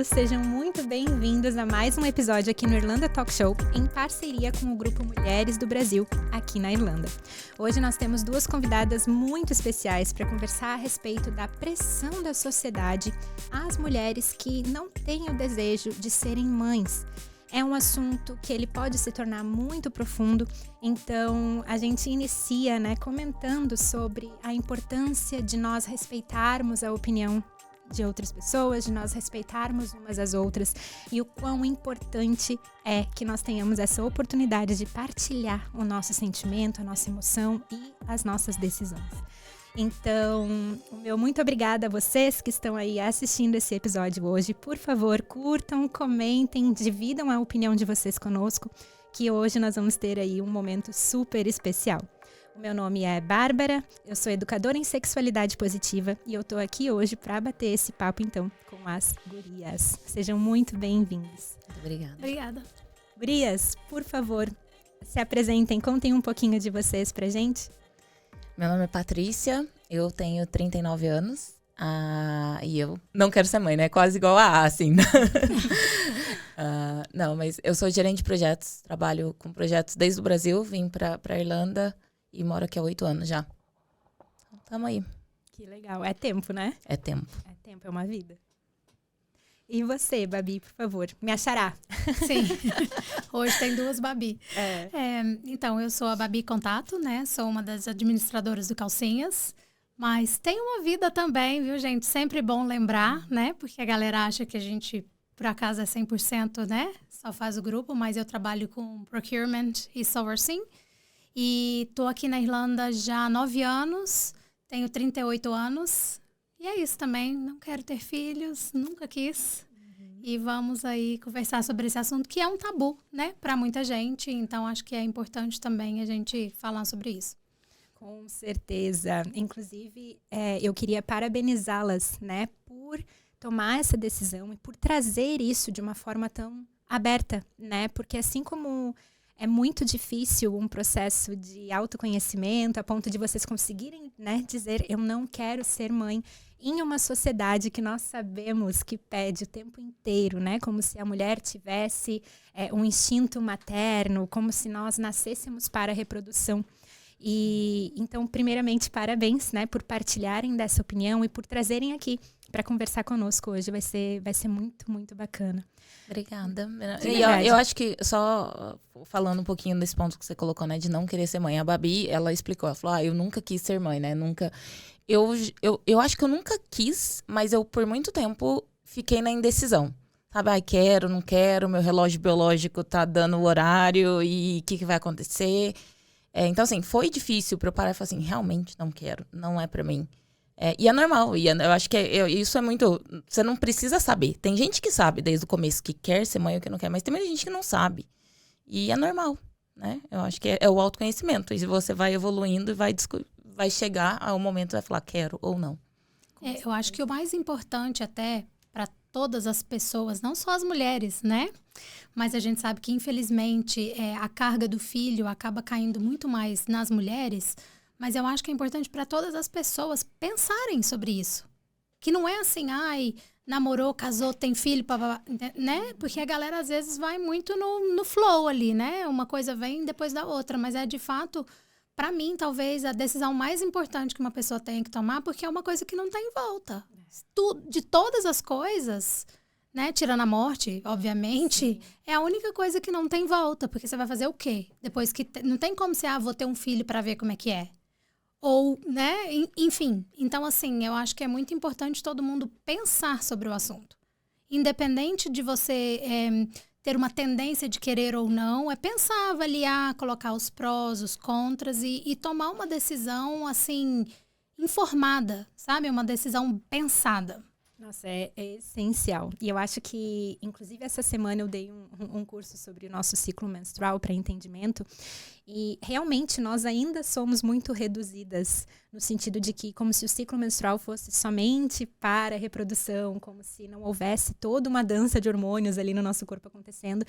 todos, sejam muito bem-vindos a mais um episódio aqui no Irlanda Talk Show, em parceria com o Grupo Mulheres do Brasil, aqui na Irlanda. Hoje nós temos duas convidadas muito especiais para conversar a respeito da pressão da sociedade às mulheres que não têm o desejo de serem mães. É um assunto que ele pode se tornar muito profundo, então a gente inicia, comentando sobre a importância de nós respeitarmos a opinião de outras pessoas, de nós respeitarmos umas às outras e o quão importante é que nós tenhamos essa oportunidade de partilhar o nosso sentimento, a nossa emoção e as nossas decisões. Então, o meu muito obrigada a vocês que estão aí assistindo esse episódio hoje. Por favor, curtam, comentem, dividam a opinião de vocês conosco, que hoje nós vamos ter aí um momento super especial. O meu nome é Bárbara, eu sou educadora em sexualidade positiva e eu tô aqui hoje para bater esse papo, então, com as gurias. Sejam muito bem-vindos. Muito obrigada. Obrigada. Gurias, por favor, se apresentem, contem um pouquinho de vocês pra gente. Meu nome é Patrícia, eu tenho 39 anos e eu não quero ser mãe, né? Quase igual a assim. Não, mas eu sou gerente de projetos, trabalho com projetos desde o Brasil, vim pra Irlanda e moro aqui há 8 anos já. Então, tamo aí. Que legal. É tempo, né? É tempo. É tempo, é uma vida. E você, Babi, por favor, me achará. Sim, hoje tem duas Babi. É. Então, eu sou a Babi Contato, né? Sou uma das administradoras do Calcinhas. Mas tem uma vida também, viu, gente? Sempre bom lembrar, né? Porque a galera acha que a gente, por acaso, é 100%, né? Só faz o grupo, mas eu trabalho com procurement e sourcing. E tô aqui na Irlanda já há 9 anos, tenho 38 anos. E é isso também, não quero ter filhos, nunca quis. E vamos aí conversar sobre esse assunto, que é um tabu, né, para muita gente. Então, acho que é importante também a gente falar sobre isso. Com certeza. Inclusive, eu queria parabenizá-las, né, por tomar essa decisão e por trazer isso de uma forma tão aberta, né? Porque assim como é muito difícil um processo de autoconhecimento a ponto de vocês conseguirem, né, dizer eu não quero ser mãe em uma sociedade que nós sabemos que pede o tempo inteiro, né, como se a mulher tivesse um instinto materno, como se nós nascêssemos para a reprodução. E então, primeiramente, parabéns, né, por partilharem dessa opinião e por trazerem aqui para conversar conosco hoje. Vai ser muito, muito bacana. Obrigada. E eu acho que, só falando um pouquinho desse ponto que você colocou, né, de não querer ser mãe. A Babi, ela explicou, ela falou, eu nunca quis ser mãe, né, nunca. Eu acho que eu nunca quis, mas eu, por muito tempo, fiquei na indecisão. Sabe, quero, não quero, meu relógio biológico tá dando o horário e o que vai acontecer. Então, assim, foi difícil pra eu parar e falar assim, realmente não quero, não é pra mim. E é normal, eu acho que isso é muito... Você não precisa saber. Tem gente que sabe desde o começo que quer ser mãe ou que não quer, mas tem muita gente que não sabe. E é normal, né? Eu acho que é o autoconhecimento. E você vai evoluindo e vai chegar ao momento e vai falar, quero ou não. Eu acho que o mais importante até para todas as pessoas, não só as mulheres, né? Mas a gente sabe que, infelizmente, a carga do filho acaba caindo muito mais nas mulheres. Mas eu acho que é importante para todas as pessoas pensarem sobre isso. Que não é assim, namorou, casou, tem filho, né? Porque a galera às vezes vai muito no flow ali, né? Uma coisa vem depois da outra. Mas de fato, para mim, talvez a decisão mais importante que uma pessoa tenha que tomar, porque é uma coisa que não tem volta. De todas as coisas, né? Tirando a morte, obviamente, é a única coisa que não tem volta. Porque você vai fazer o quê? Depois que... Não tem como você, vou ter um filho para ver como é que é. Ou, né, enfim. Então, assim, eu acho que é muito importante todo mundo pensar sobre o assunto. Independente de você ter uma tendência de querer ou não, é pensar, avaliar, colocar os prós, os contras e tomar uma decisão, assim, informada, sabe? Uma decisão pensada. Nossa, é essencial. E eu acho que, inclusive, essa semana eu dei um curso sobre o nosso ciclo menstrual para entendimento. E, realmente, nós ainda somos muito reduzidas no sentido de que, como se o ciclo menstrual fosse somente para a reprodução, como se não houvesse toda uma dança de hormônios ali no nosso corpo acontecendo.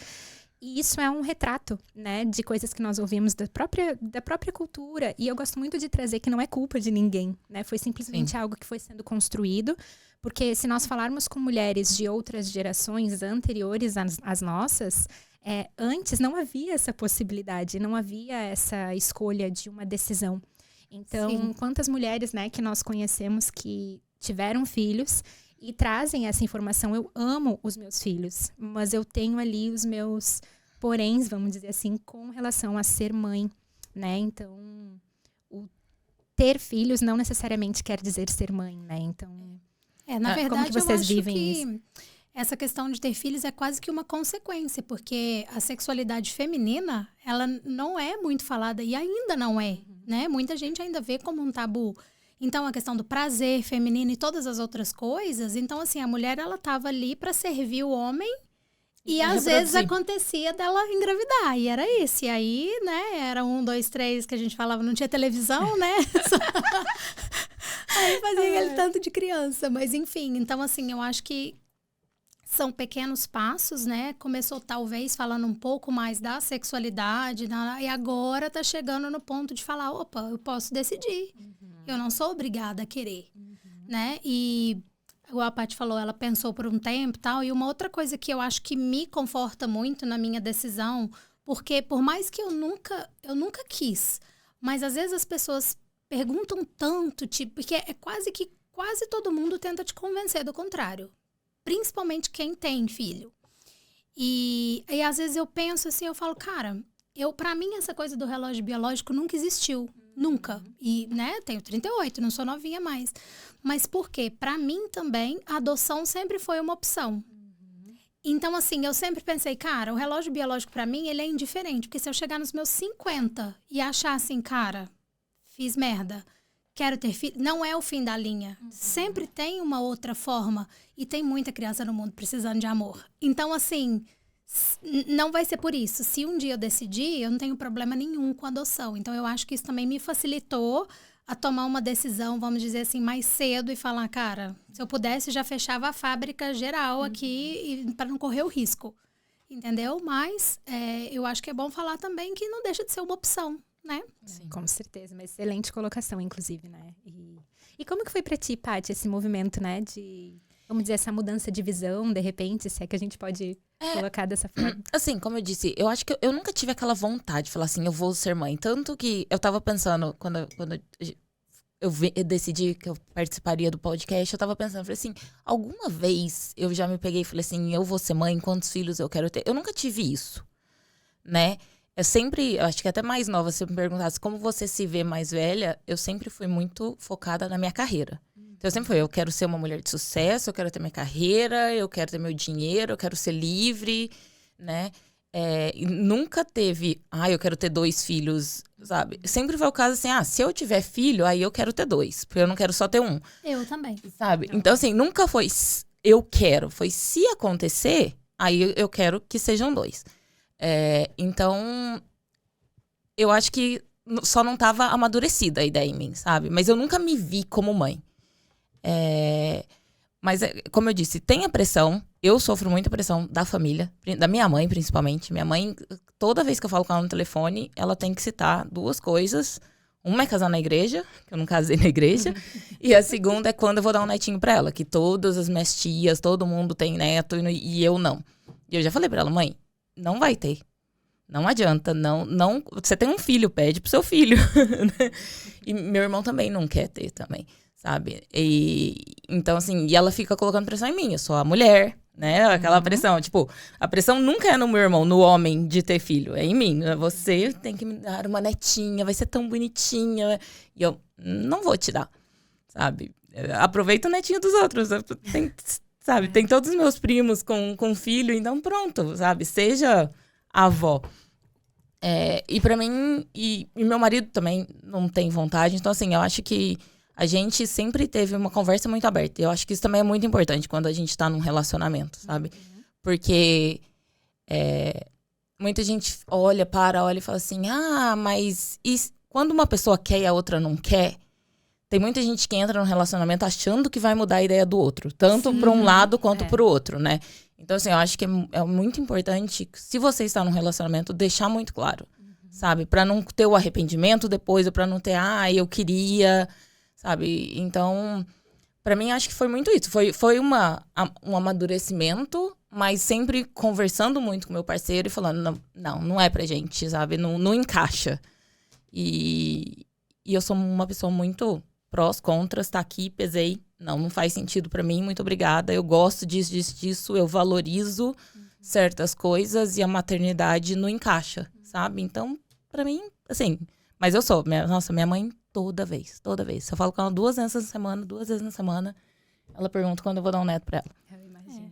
E isso é um retrato, né, de coisas que nós ouvimos da própria cultura. E eu gosto muito de trazer que não é culpa de ninguém, né? Foi simplesmente algo que foi sendo construído. Porque se nós falarmos com mulheres de outras gerações anteriores às nossas, antes não havia essa possibilidade, não havia essa escolha de uma decisão. Então, quantas mulheres, né, que nós conhecemos que tiveram filhos e trazem essa informação. Eu amo os meus filhos, mas eu tenho ali os meus poréns, vamos dizer assim, com relação a ser mãe, né? Então, o ter filhos não necessariamente quer dizer ser mãe, né? Então, na verdade, como que vocês eu acho vivem que isso? Essa questão de ter filhos é quase que uma consequência, porque a sexualidade feminina, ela não é muito falada e ainda não é, né? Muita gente ainda vê como um tabu. Então, a questão do prazer feminino e todas as outras coisas, então, assim, a mulher, ela tava ali para servir o homem e às vezes acontecia dela engravidar, e era isso. E aí, né, era 1, 2, 3 que a gente falava, não tinha televisão, né? Aí fazia aquele tanto de criança, mas enfim. Então, assim, eu acho que são pequenos passos, né? Começou talvez falando um pouco mais da sexualidade, e agora tá chegando no ponto de falar, opa, eu posso decidir. Eu não sou obrigada a querer, né? E igual a Paty falou, ela pensou por um tempo e tal. E uma outra coisa que eu acho que me conforta muito na minha decisão, porque por mais que eu nunca quis, mas às vezes as pessoas perguntam tanto, tipo, porque é quase todo mundo tenta te convencer do contrário. Principalmente quem tem filho. E às vezes eu penso assim, eu falo, cara, pra mim essa coisa do relógio biológico nunca existiu. Nunca. E, né, tenho 38, não sou novinha mais. Mas por quê? Pra mim também, a adoção sempre foi uma opção. Então, assim, eu sempre pensei, cara, o relógio biológico pra mim, ele é indiferente. Porque se eu chegar nos meus 50 e achar assim, cara, fiz merda, quero ter filho, não é o fim da linha. Sempre tem uma outra forma. E tem muita criança no mundo precisando de amor. Então, assim, não vai ser por isso. Se um dia eu decidir, eu não tenho problema nenhum com a adoção. Então, eu acho que isso também me facilitou a tomar uma decisão, vamos dizer assim, mais cedo e falar, cara, se eu pudesse, já fechava a fábrica geral aqui para não correr o risco. Entendeu? Mas eu acho que é bom falar também que não deixa de ser uma opção, né? Sim. Com certeza, uma excelente colocação, inclusive, né? E como que foi pra ti, Paty, esse movimento, né, de, vamos dizer, essa mudança de visão, de repente, se é que a gente pode colocar dessa forma? Assim, como eu disse, eu acho que eu nunca tive aquela vontade de falar assim, eu vou ser mãe. Tanto que eu tava pensando, quando eu decidi que eu participaria do podcast, eu tava pensando, falei assim, alguma vez eu já me peguei e falei assim, eu vou ser mãe, quantos filhos eu quero ter? Eu nunca tive isso, né? Eu acho que até mais nova, se eu me perguntasse como você se vê mais velha, eu sempre fui muito focada na minha carreira. Então, eu sempre fui, eu quero ser uma mulher de sucesso, eu quero ter minha carreira, eu quero ter meu dinheiro, eu quero ser livre, né? E nunca teve, eu quero ter 2 filhos, sabe? Sempre foi o caso assim, se eu tiver filho, aí eu quero ter 2, porque eu não quero só ter 1. Eu também. Sabe? Então, assim, nunca foi eu quero, foi se acontecer, aí eu quero que sejam 2. Então, eu acho que só não estava amadurecida a ideia em mim, sabe? Mas eu nunca me vi como mãe. Mas, como eu disse, tem a pressão. Eu sofro muita pressão da família, da minha mãe, principalmente. Minha mãe, toda vez que eu falo com ela no telefone, ela tem que citar 2 coisas. Uma é casar na igreja, que eu não casei na igreja. E a segunda é quando eu vou dar um netinho pra ela, que todas as minhas tias, todo mundo tem neto e eu não. E eu já falei pra ela, mãe, não vai ter. Não adianta, não. Você tem um filho, pede pro seu filho. E meu irmão também não quer ter também, sabe? Então, assim, e ela fica colocando pressão em mim. Eu sou a mulher, né? Aquela pressão, tipo, a pressão nunca é no meu irmão, no homem de ter filho. É em mim. Você tem que me dar uma netinha, vai ser tão bonitinha. E eu não vou te dar, sabe? Aproveita o netinho dos outros. Sabe, tem todos os meus primos com filho, então pronto, sabe? Seja a avó. E pra mim, e meu marido também não tem vontade. Então, assim, eu acho que a gente sempre teve uma conversa muito aberta. Eu acho que isso também é muito importante quando a gente tá num relacionamento, sabe? Porque muita gente olha e fala assim, mas quando uma pessoa quer e a outra não quer, tem muita gente que entra num relacionamento achando que vai mudar a ideia do outro. Tanto para um lado quanto para o outro, né? Então, assim, eu acho que é muito importante, se você está num relacionamento, deixar muito claro, sabe? Pra não ter o arrependimento depois, ou pra não ter, eu queria, sabe? Então, pra mim, acho que foi muito isso. Foi um amadurecimento, mas sempre conversando muito com meu parceiro e falando, não é pra gente, sabe? Não encaixa. E eu sou uma pessoa muito prós, contras, tá aqui, pesei. Não faz sentido pra mim, muito obrigada. Eu gosto disso, eu valorizo certas coisas e a maternidade não encaixa, sabe? Então, pra mim, assim... Mas eu sou, minha mãe toda vez. Se eu falo com ela 2 vezes na semana, ela pergunta quando eu vou dar um neto pra ela. Eu imagino.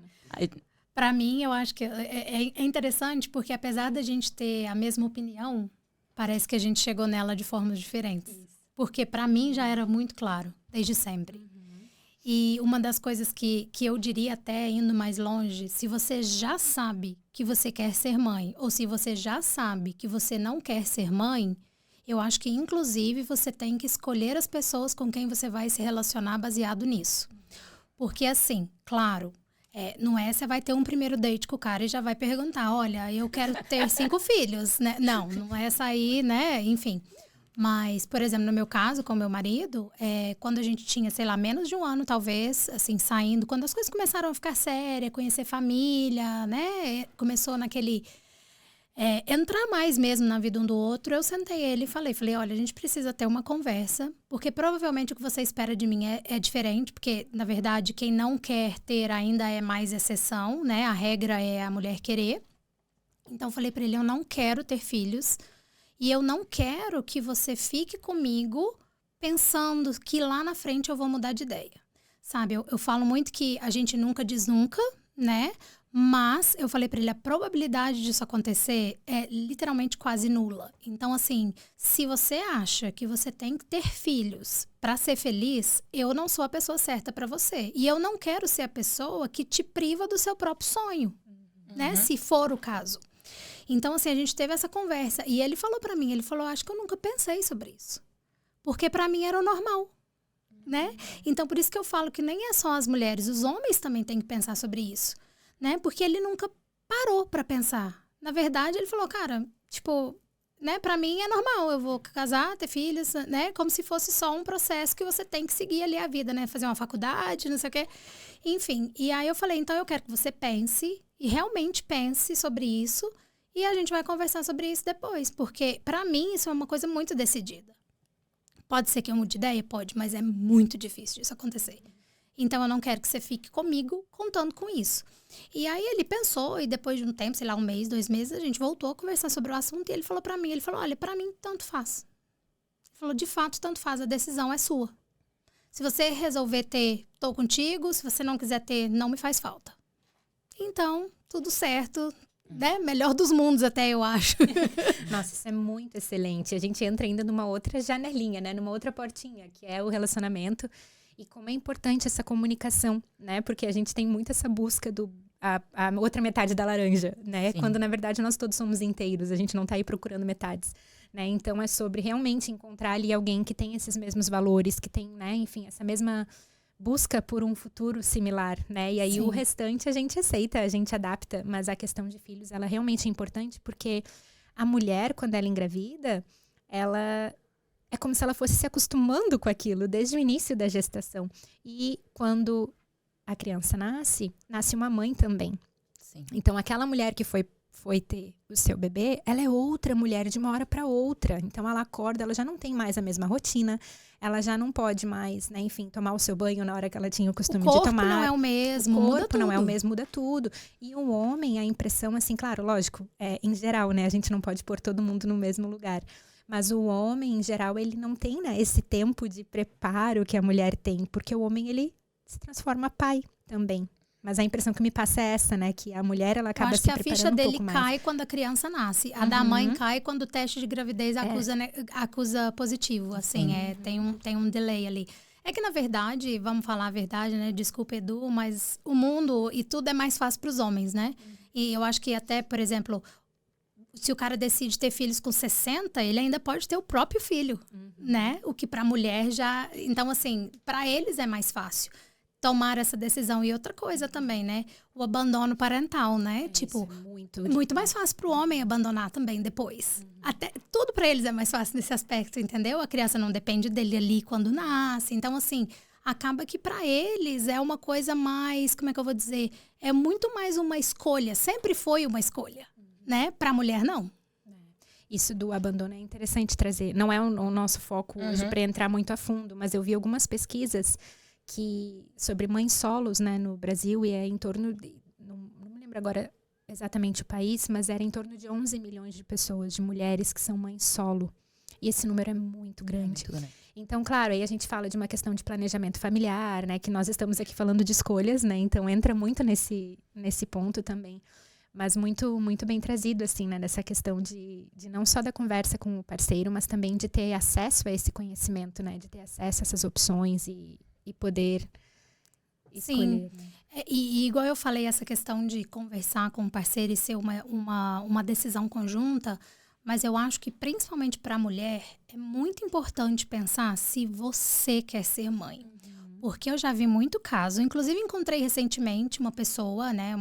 Pra mim, eu acho que é interessante, porque apesar da gente ter a mesma opinião, parece que a gente chegou nela de formas diferentes. Isso. Porque pra mim já era muito claro, desde sempre. E uma das coisas que eu diria, até indo mais longe, se você já sabe que você quer ser mãe, ou se você já sabe que você não quer ser mãe, eu acho que, inclusive, você tem que escolher as pessoas com quem você vai se relacionar baseado nisso. Porque, assim, claro, não é você vai ter um primeiro date com o cara e já vai perguntar, olha, eu quero ter 5 filhos, né? Não é sair, né? Enfim... Mas, por exemplo, no meu caso, com meu marido, quando a gente tinha, sei lá, menos de 1 ano, talvez, assim, saindo, quando as coisas começaram a ficar sérias, conhecer família, né? Começou naquele... entrar mais mesmo na vida um do outro, eu sentei ele e falei, olha, a gente precisa ter uma conversa, porque provavelmente o que você espera de mim é diferente, porque, na verdade, quem não quer ter ainda é mais exceção, né? A regra é a mulher querer. Então, eu falei pra ele, eu não quero ter filhos, e eu não quero que você fique comigo pensando que lá na frente eu vou mudar de ideia. Sabe, eu falo muito que a gente nunca diz nunca, né? Mas eu falei pra ele, a probabilidade disso acontecer é literalmente quase nula. Então, assim, se você acha que você tem que ter filhos pra ser feliz, eu não sou a pessoa certa pra você. E eu não quero ser a pessoa que te priva do seu próprio sonho, né? Se for o caso. Então, assim, a gente teve essa conversa. E ele falou pra mim, acho que eu nunca pensei sobre isso. Porque pra mim era o normal, né? Então, por isso que eu falo que nem é só as mulheres, os homens também têm que pensar sobre isso, né? Porque ele nunca parou pra pensar. Na verdade, ele falou, cara, tipo, né? Pra mim é normal, eu vou casar, ter filhos, né? Como se fosse só um processo que você tem que seguir ali a vida, né? Fazer uma faculdade, não sei o quê. Enfim, e aí eu falei, então eu quero que você pense, e realmente pense sobre isso, e a gente vai conversar sobre isso depois, porque pra mim isso é uma coisa muito decidida. Pode ser que eu mude de ideia? Pode, mas é muito difícil disso acontecer. Então eu não quero que você fique comigo contando com isso. E aí ele pensou, e depois de um tempo, sei lá, 1 mês, 2 meses, a gente voltou a conversar sobre o assunto, e ele falou pra mim, olha, pra mim tanto faz. Ele falou, de fato, tanto faz, a decisão é sua. Se você resolver ter, tô contigo, se você não quiser ter, não me faz falta. Então, tudo certo, né? Melhor dos mundos até, eu acho. Nossa, isso é muito excelente. A gente entra ainda numa outra janelinha, né? Numa outra portinha, que é o relacionamento. E como é importante essa comunicação, né? Porque a gente tem muito essa busca a outra metade da laranja, né? Sim. Quando, na verdade, nós todos somos inteiros. A gente não tá aí procurando metades, né? Então, é sobre realmente encontrar ali alguém que tem esses mesmos valores, que tem, né? Enfim, essa mesma busca por um futuro similar, né? E aí, sim, o restante a gente aceita, a gente adapta. Mas a questão de filhos, ela realmente é importante porque a mulher, quando ela engravida, ela... é como se ela fosse se acostumando com aquilo desde o início da gestação. E quando a criança nasce uma mãe também. Sim. Então, aquela mulher que foi ter o seu bebê, ela é outra mulher de uma hora para outra. Então, ela acorda, ela já não tem mais a mesma rotina, ela já não pode mais, né, enfim, tomar o seu banho na hora que ela tinha o costume de tomar. O corpo não é o mesmo, o corpo não é o mesmo, muda tudo. E o homem, a impressão, assim, claro, lógico, em geral, né, a gente não pode pôr todo mundo no mesmo lugar. Mas o homem, em geral, ele não tem, né, esse tempo de preparo que a mulher tem. Porque o homem, ele se transforma pai também. Mas a impressão que me passa é essa, né? Que a mulher, ela acaba se preparando um pouco mais. Eu acho que a ficha dele cai quando a criança nasce. A da mãe cai quando o teste de gravidez acusa positivo. Assim, tem um delay ali. É que, na verdade, vamos falar a verdade, né? Desculpa, Edu, mas o mundo e tudo é mais fácil para os homens, né? E eu acho que até, por exemplo... se o cara decide ter filhos com 60, ele ainda pode ter o próprio filho, né? O que pra mulher já... Então, assim, pra eles é mais fácil. tomar essa decisão. E outra coisa também, né? O abandono parental, né? Tipo, muito mais fácil para o homem abandonar também depois. Até tudo para eles é mais fácil nesse aspecto, entendeu? A criança não depende dele ali quando nasce. Então, assim, acaba que para eles é uma coisa mais, como é que eu vou dizer? É muito mais uma escolha. Sempre foi uma escolha, né? Para a mulher, não. Isso do abandono é interessante trazer. Não é o nosso foco hoje para entrar muito a fundo, mas eu vi algumas pesquisas sobre mães solos, né, no Brasil, e é em torno de, não me lembro agora exatamente o país, mas era em torno de 11 milhões de pessoas, de mulheres que são mães solo. E esse número é muito grande. Então, claro, aí a gente fala de uma questão de planejamento familiar, né, que nós estamos aqui falando de escolhas, né, então entra muito nesse ponto também. Mas muito, muito bem trazido, assim, né, dessa questão de não só da conversa com o parceiro, mas também de ter acesso a esse conhecimento, né, de ter acesso a essas opções e poder escolher. Sim. Né? E igual eu falei, essa questão de conversar com o parceiro e ser uma decisão conjunta, mas eu acho que principalmente para a mulher é muito importante pensar se você quer ser mãe. Porque eu já vi muito caso, inclusive encontrei recentemente uma pessoa, né,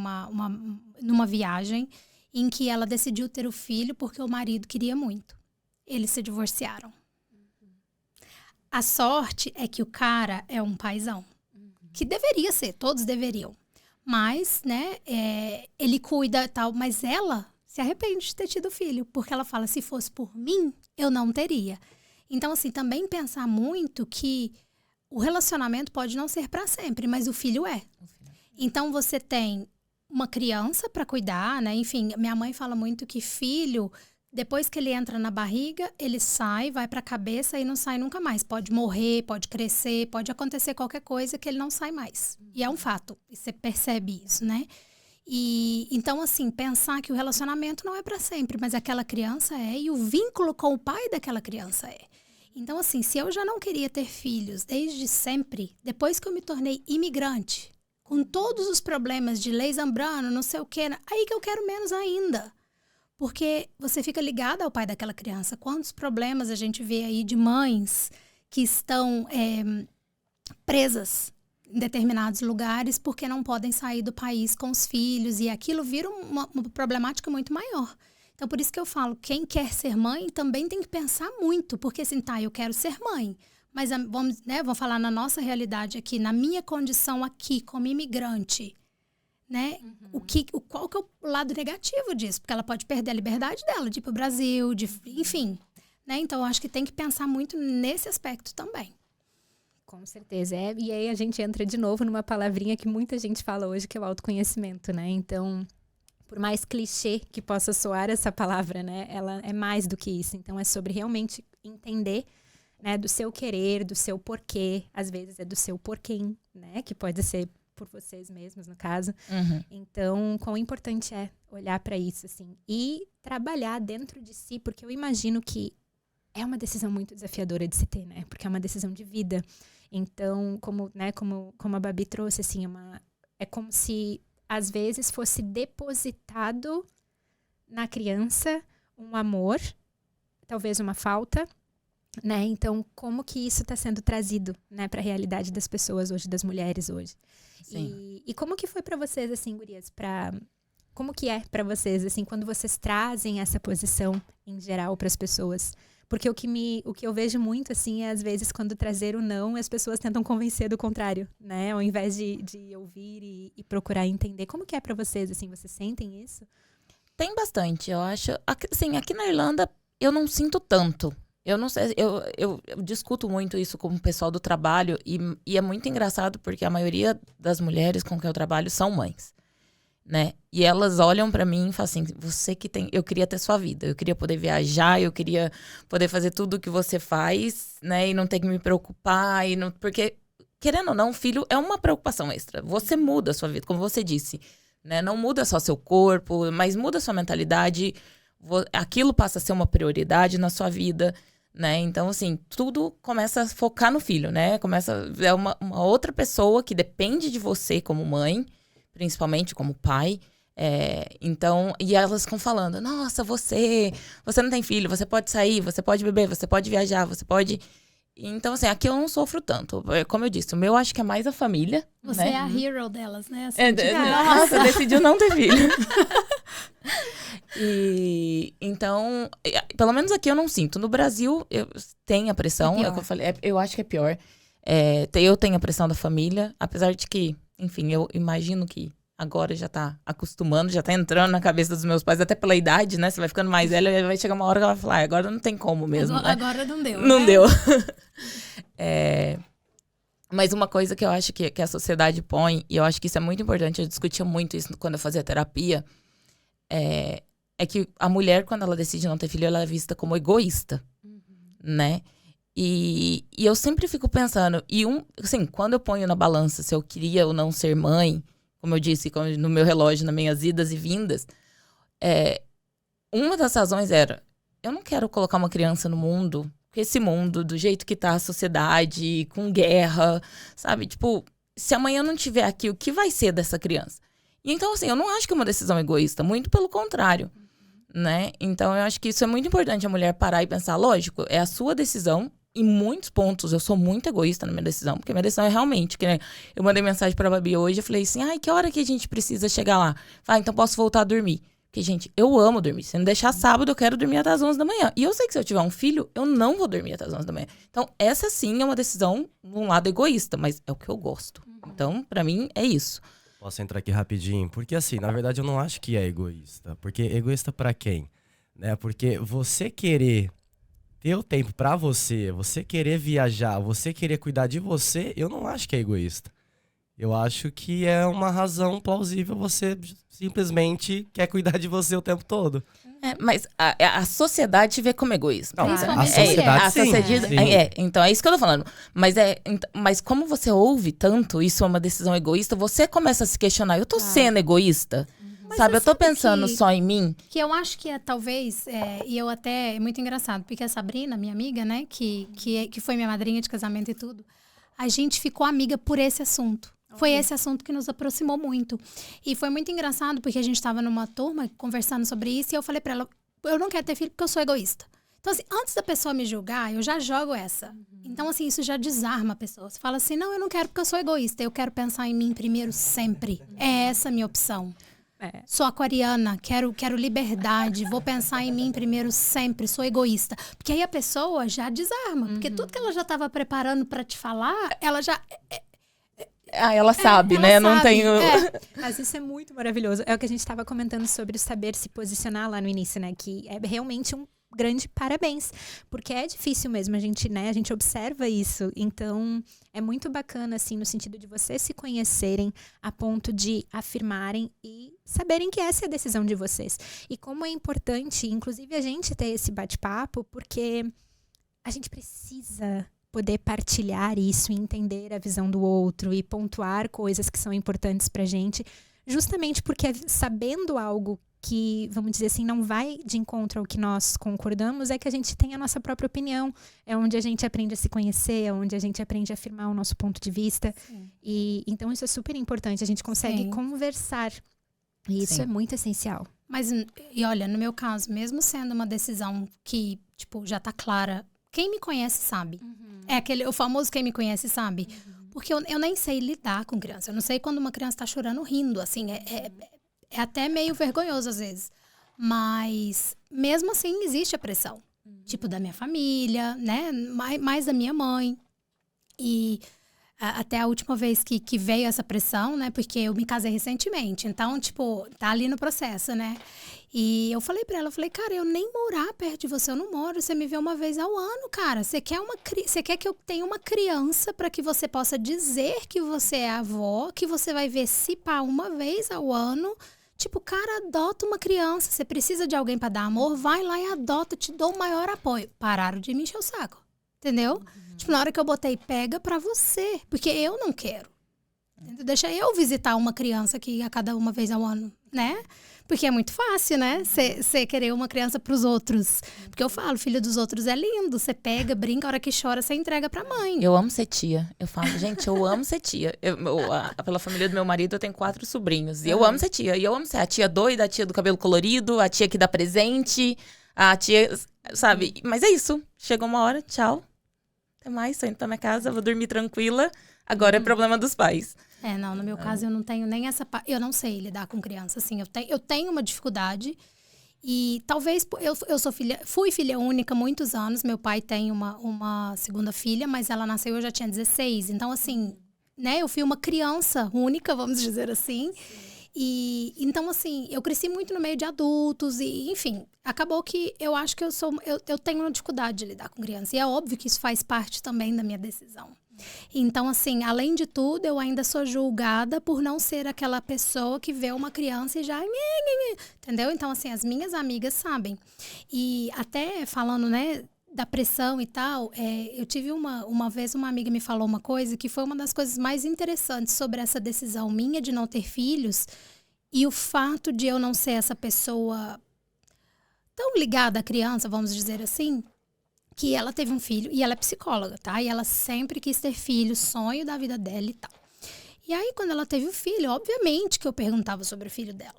numa viagem, em que ela decidiu ter o filho porque o marido queria muito. Eles se divorciaram. A sorte é que o cara é um paizão. Que deveria ser, todos deveriam. Mas, né, ele cuida e tal. Mas ela se arrepende de ter tido filho. Porque ela fala, se fosse por mim, eu não teria. Então, assim, também pensar muito que o relacionamento pode não ser para sempre, mas o filho é. Então, você tem uma criança para cuidar, né? Enfim, minha mãe fala muito que filho, depois que ele entra na barriga, ele sai, vai para a cabeça e não sai nunca mais. Pode morrer, pode crescer, pode acontecer qualquer coisa que ele não sai mais. E é um fato, você percebe isso, né? E então, assim, pensar que o relacionamento não é para sempre, mas aquela criança é, e o vínculo com o pai daquela criança é. Então, assim, se eu já não queria ter filhos desde sempre, depois que eu me tornei imigrante, com todos os problemas de lei Zambrano, não sei o quê, aí que eu quero menos ainda. Porque você fica ligado ao pai daquela criança. Quantos problemas a gente vê aí de mães que estão presas em determinados lugares porque não podem sair do país com os filhos. E aquilo vira uma problemática muito maior. Então, por isso que eu falo, quem quer ser mãe também tem que pensar muito. Porque assim, tá, eu quero ser mãe. Mas vamos falar na nossa realidade aqui, na minha condição aqui como imigrante, né? Qual que é o lado negativo disso? Porque ela pode perder a liberdade dela de ir pro Brasil, enfim. Né? Então, eu acho que tem que pensar muito nesse aspecto também. Com certeza. E aí a gente entra de novo numa palavrinha que muita gente fala hoje, que é o autoconhecimento, né? Então, por mais clichê que possa soar essa palavra, né? Ela é mais do que isso. Então, é sobre realmente entender, né, do seu querer, do seu porquê. Às vezes é do seu porquê, né? Que pode ser por vocês mesmos, no caso. Então, quão importante é olhar para isso, assim. E trabalhar dentro de si, porque eu imagino que é uma decisão muito desafiadora de se ter, né? Porque é uma decisão de vida. Então, como a Babi trouxe, assim, é como se, às vezes, fosse depositado na criança um amor, talvez uma falta, né? Então, como que isso está sendo trazido, né, para a realidade das pessoas hoje, das mulheres hoje? E como que foi para vocês, assim, gurias, como que é para vocês, assim, quando vocês trazem essa posição em geral para as pessoas? Porque o que eu vejo muito, assim, é às vezes quando trazer o não, as pessoas tentam convencer do contrário, né? Ao invés de ouvir e procurar entender. Como que é para vocês, assim, vocês sentem isso? Tem bastante, eu acho. Assim, aqui na Irlanda, eu não sinto tanto. Eu não sei, eu discuto muito isso com o pessoal do trabalho e é muito engraçado porque a maioria das mulheres com quem eu trabalho são mães, né? E elas olham pra mim e falam assim, eu queria ter sua vida, eu queria poder viajar, eu queria poder fazer tudo o que você faz, né? E não ter que me preocupar, porque, querendo ou não, o filho é uma preocupação extra. Você muda a sua vida, como você disse, né? Não muda só seu corpo, mas muda a sua mentalidade, aquilo passa a ser uma prioridade na sua vida, né? Então, assim, tudo começa a focar no filho, né? É uma outra pessoa que depende de você como mãe, principalmente como pai. Então, e elas ficam falando, nossa, você não tem filho, você pode sair, você pode beber, você pode viajar, você pode... Então, assim, aqui eu não sofro tanto. Como eu disse, o meu acho que é mais a família. Você né? é a hero delas, né? Assim, Nossa, decidiu não ter filho. E então, pelo menos aqui eu não sinto. No Brasil, tem a pressão. É o que eu falei, eu acho que é pior. Eu tenho a pressão da família, apesar de que, enfim, eu imagino que agora já tá acostumando, já tá entrando na cabeça dos meus pais, até pela idade, né? Você vai ficando mais velha, vai chegar uma hora que ela vai falar, agora não tem como mesmo. Agora não deu. Não né? deu. Mas uma coisa que eu acho que a sociedade põe, e eu acho que isso é muito importante, eu discutia muito isso quando eu fazia terapia, é que a mulher, quando ela decide não ter filho, ela é vista como egoísta, né? E eu sempre fico pensando, assim, quando eu ponho na balança se eu queria ou não ser mãe, como eu disse, no meu relógio, nas minhas idas e vindas, uma das razões era, eu não quero colocar uma criança no mundo, porque esse mundo, do jeito que tá a sociedade, com guerra, sabe? Tipo, se amanhã não tiver aqui, o que vai ser dessa criança? E então, assim, eu não acho que é uma decisão egoísta, muito pelo contrário, né? Então, eu acho que isso é muito importante, a mulher parar e pensar, lógico, é a sua decisão. Em muitos pontos, eu sou muito egoísta na minha decisão, porque minha decisão é realmente, que, né, eu mandei mensagem pra Babi hoje, eu falei assim, que hora que a gente precisa chegar lá? Então posso voltar a dormir. Porque, gente, eu amo dormir. Se não deixar sábado, eu quero dormir até as 11 da manhã. E eu sei que se eu tiver um filho, eu não vou dormir até as 11 da manhã. Então, essa sim é uma decisão, num lado egoísta, mas é o que eu gosto. Então, pra mim, é isso. Posso entrar aqui rapidinho? Porque, assim, na verdade, eu não acho que é egoísta. Porque egoísta pra quem? Né? Porque você querer ter o tempo pra você querer viajar, você querer cuidar de você, eu não acho que é egoísta. Eu acho que é uma razão plausível, você simplesmente quer cuidar de você o tempo todo. Mas a sociedade te vê como egoísta. Não, a sociedade sim. Então é isso que eu tô falando. Mas como você ouve tanto, isso é uma decisão egoísta, você começa a se questionar, eu tô sendo egoísta? Sabe, eu tô pensando só em mim. Que eu acho que talvez, e eu até, é muito engraçado, porque a Sabrina, minha amiga, né, que foi minha madrinha de casamento e tudo, a gente ficou amiga por esse assunto. Foi esse assunto que nos aproximou muito. E foi muito engraçado, porque a gente tava numa turma conversando sobre isso, e eu falei pra ela, eu não quero ter filho porque eu sou egoísta. Então, assim, antes da pessoa me julgar, eu já jogo essa. Então, assim, isso já desarma a pessoa. Você fala assim, não, eu não quero porque eu sou egoísta, eu quero pensar em mim primeiro sempre. É essa a minha opção. Sou aquariana, quero liberdade, vou pensar em mim primeiro sempre, sou egoísta. Porque aí a pessoa já desarma, porque tudo que ela já estava preparando para te falar, ela já... ela sabe, né? Ela sabe. Não tenho... Mas isso é muito maravilhoso. É o que a gente estava comentando sobre o saber se posicionar lá no início, né? Que é realmente um grande parabéns, porque é difícil mesmo, a gente observa isso, então é muito bacana, assim, no sentido de vocês se conhecerem a ponto de afirmarem e saberem que essa é a decisão de vocês. E como é importante, inclusive, a gente ter esse bate-papo, porque a gente precisa poder partilhar isso e entender a visão do outro e pontuar coisas que são importantes pra gente, justamente porque sabendo algo que, vamos dizer assim, não vai de encontro ao que nós concordamos, é que a gente tem a nossa própria opinião, é onde a gente aprende a se conhecer, é onde a gente aprende a afirmar o nosso ponto de vista. E então isso é super importante, a gente consegue conversar. E isso é muito essencial. Mas, e olha, no meu caso, mesmo sendo uma decisão que, tipo, já tá clara, quem me conhece sabe. É o famoso quem me conhece sabe. Porque eu nem sei lidar com criança. Eu não sei quando uma criança tá chorando, rindo, assim, é até meio vergonhoso às vezes. Mas, mesmo assim, existe a pressão. Tipo, da minha família, né? Mais da minha mãe. E até a última vez que veio essa pressão, né? Porque eu me casei recentemente. Então, tipo, tá ali no processo, né? E eu falei pra ela, cara, eu nem morar perto de você, eu não moro. Você me vê uma vez ao ano, cara. Você quer que eu tenha uma criança pra que você possa dizer que você é avó, que você vai ver se pá uma vez ao ano. Tipo, cara, adota uma criança. Você precisa de alguém pra dar amor? Vai lá e adota, te dou o maior apoio. Pararam de me encher o saco. Entendeu? Tipo, na hora que eu botei, pega pra você. Porque eu não quero. Entendeu? Deixa eu visitar uma criança aqui a cada uma vez ao ano, né? Porque é muito fácil, né? Você querer uma criança pros outros. Porque eu falo, filho dos outros é lindo. Você pega, brinca, a hora que chora, você entrega pra mãe. Eu amo ser tia. Eu falo, gente, eu amo ser tia. Pela família do meu marido, eu tenho 4 sobrinhos. E eu amo ser tia. E eu amo ser a tia doida, a tia do cabelo colorido, a tia que dá presente, a tia, sabe? Mas é isso. Chega uma hora, tchau. até mais, tô indo pra minha casa, vou dormir tranquila. Agora é problema dos pais. Não, no meu caso eu não tenho nem essa... Eu não sei lidar com criança, assim. Eu tenho uma dificuldade e talvez... Eu fui filha única muitos anos. Meu pai tem uma segunda filha, mas ela nasceu, eu já tinha 16. Então, assim, né? Eu fui uma criança única, vamos dizer assim. E então, assim, eu cresci muito no meio de adultos e, enfim, acabou que eu acho que eu tenho uma dificuldade de lidar com criança. E é óbvio que isso faz parte também da minha decisão. Então, assim, além de tudo, eu ainda sou julgada por não ser aquela pessoa que vê uma criança e já... Entendeu? Então, assim, as minhas amigas sabem. E até falando, né, da pressão e tal, eu tive uma vez uma amiga me falou uma coisa que foi uma das coisas mais interessantes sobre essa decisão minha de não ter filhos e o fato de eu não ser essa pessoa tão ligada à criança, vamos dizer assim, que ela teve um filho e ela é psicóloga, tá? E ela sempre quis ter filho, sonho da vida dela e tal. E aí, quando ela teve o filho, obviamente que eu perguntava sobre o filho dela.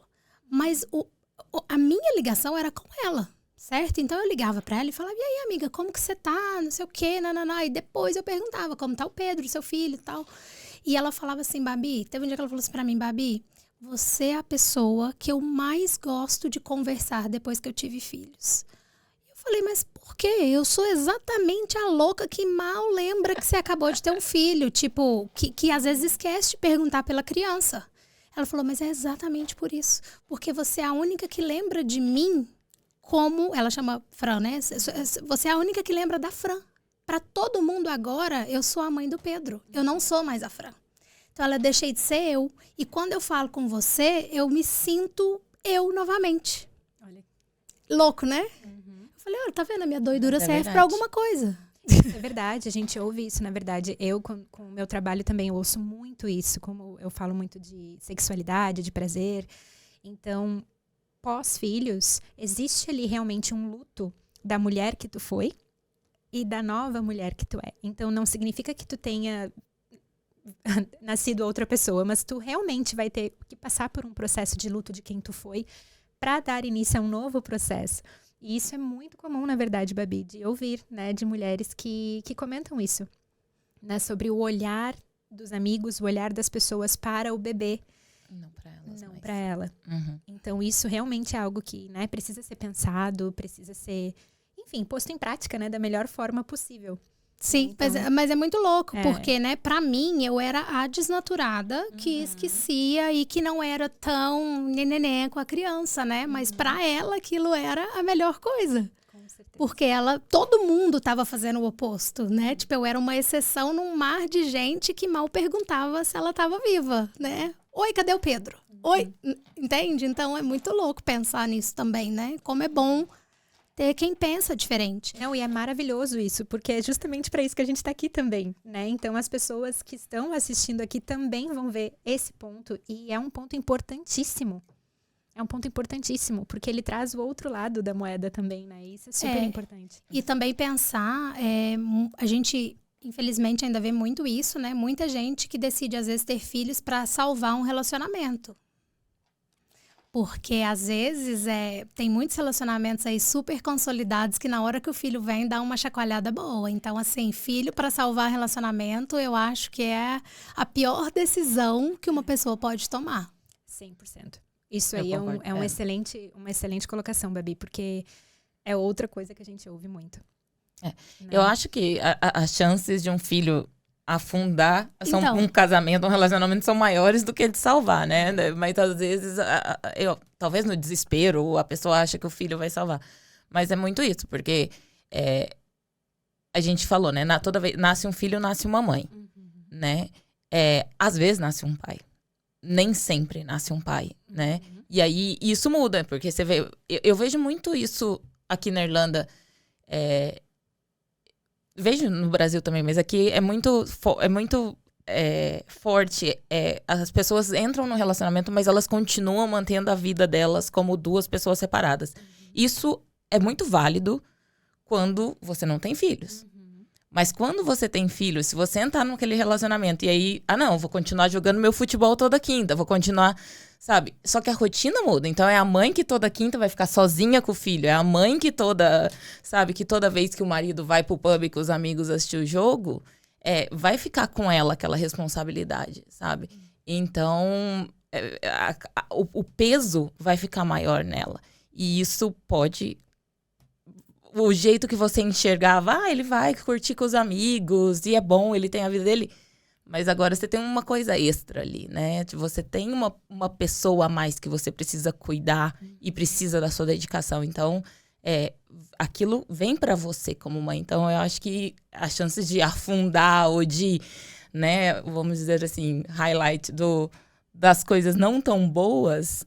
Mas a minha ligação era com ela. Certo? Então eu ligava pra ela e falava, e aí, amiga, como que você tá? Não sei o quê, nananá. E depois eu perguntava, como tá o Pedro, seu filho e tal. E ela falava assim, Babi, teve um dia que ela falou assim pra mim, Babi, você é a pessoa que eu mais gosto de conversar depois que eu tive filhos. Eu falei, mas por quê? Eu sou exatamente a louca que mal lembra que você acabou de ter um filho. Tipo, que às vezes esquece de perguntar pela criança. Ela falou, mas é exatamente por isso. Porque você é a única que lembra de mim como, ela chama Fran, né? Você é a única que lembra da Fran. Para todo mundo agora, eu sou a mãe do Pedro. Eu não sou mais a Fran. Então, ela deixei de ser eu. E quando eu falo com você, eu me sinto eu novamente. Olha. Louco, né? Uhum. Eu falei, olha, tá vendo? A minha doidura serve para alguma coisa. Isso é verdade, a gente ouve isso, na verdade. Eu, com o meu trabalho também, eu ouço muito isso. Como eu falo muito de sexualidade, de prazer. Então... pós-filhos, existe ali realmente um luto da mulher que tu foi e da nova mulher que tu é. Então, não significa que tu tenha nascido outra pessoa, mas tu realmente vai ter que passar por um processo de luto de quem tu foi para dar início a um novo processo. E isso é muito comum, na verdade, Babi, de ouvir, né, de mulheres que comentam isso, né, sobre o olhar dos amigos, o olhar das pessoas para o bebê. Não para elas. Não para ela. Uhum. Então, isso realmente é algo que, né, precisa ser pensado, precisa ser, enfim, posto em prática, né, da melhor forma possível. Sim, então... mas é muito louco, porque, né, pra mim, eu era a desnaturada que esquecia e que não era tão neneném com a criança, né? Mas pra ela, aquilo era a melhor coisa. Com certeza. Porque todo mundo tava fazendo o oposto, né? Tipo, eu era uma exceção num mar de gente que mal perguntava se ela tava viva, né? Oi, cadê o Pedro? Oi, entende? Então é muito louco pensar nisso também, né? Como é bom ter quem pensa diferente. Não, e é maravilhoso isso, porque é justamente para isso que a gente está aqui também, né? Então as pessoas que estão assistindo aqui também vão ver esse ponto, e é um ponto importantíssimo. É um ponto importantíssimo, porque ele traz o outro lado da moeda também, né? Isso é super importante. E também pensar, a gente... infelizmente ainda vê muito isso, né? Muita gente que decide, às vezes, ter filhos para salvar um relacionamento. Porque, às vezes, tem muitos relacionamentos aí super consolidados que na hora que o filho vem, dá uma chacoalhada boa. Então, assim, filho para salvar relacionamento, eu acho que é a pior decisão que uma pessoa pode tomar. 100%. Isso aí é uma excelente colocação, Babi, porque é outra coisa que a gente ouve muito. Eu acho que as chances de um filho afundar um casamento, um relacionamento são maiores do que de salvar, né? Mas às vezes, talvez no desespero, a pessoa acha que o filho vai salvar. Mas é muito isso, porque a gente falou, né? Toda vez nasce um filho, nasce uma mãe, né? Às vezes nasce um pai. Nem sempre nasce um pai, né? E aí isso muda, porque você vê... Eu vejo muito isso aqui na Irlanda. Vejo no Brasil também, mas aqui é muito forte. As pessoas entram no relacionamento, mas elas continuam mantendo a vida delas como duas pessoas separadas. Isso é muito válido quando você não tem filhos. Mas quando você tem filhos, se você entrar naquele relacionamento e aí... vou continuar jogando meu futebol toda quinta, vou continuar sabe? Só que a rotina muda. Então, é a mãe que toda quinta vai ficar sozinha com o filho. É a mãe que sabe, que toda vez que o marido vai pro pub com os amigos assistir o jogo, vai ficar com ela aquela responsabilidade, sabe? Então, o peso vai ficar maior nela. E isso pode... O jeito que você enxergava, ele vai curtir com os amigos, e é bom, ele tem a vida dele... Mas agora você tem uma coisa extra ali, né? Você tem uma pessoa a mais que você precisa cuidar e precisa da sua dedicação. Então, aquilo vem para você como mãe. Então, eu acho que as chances de afundar ou de, né, vamos dizer assim, highlight das coisas não tão boas,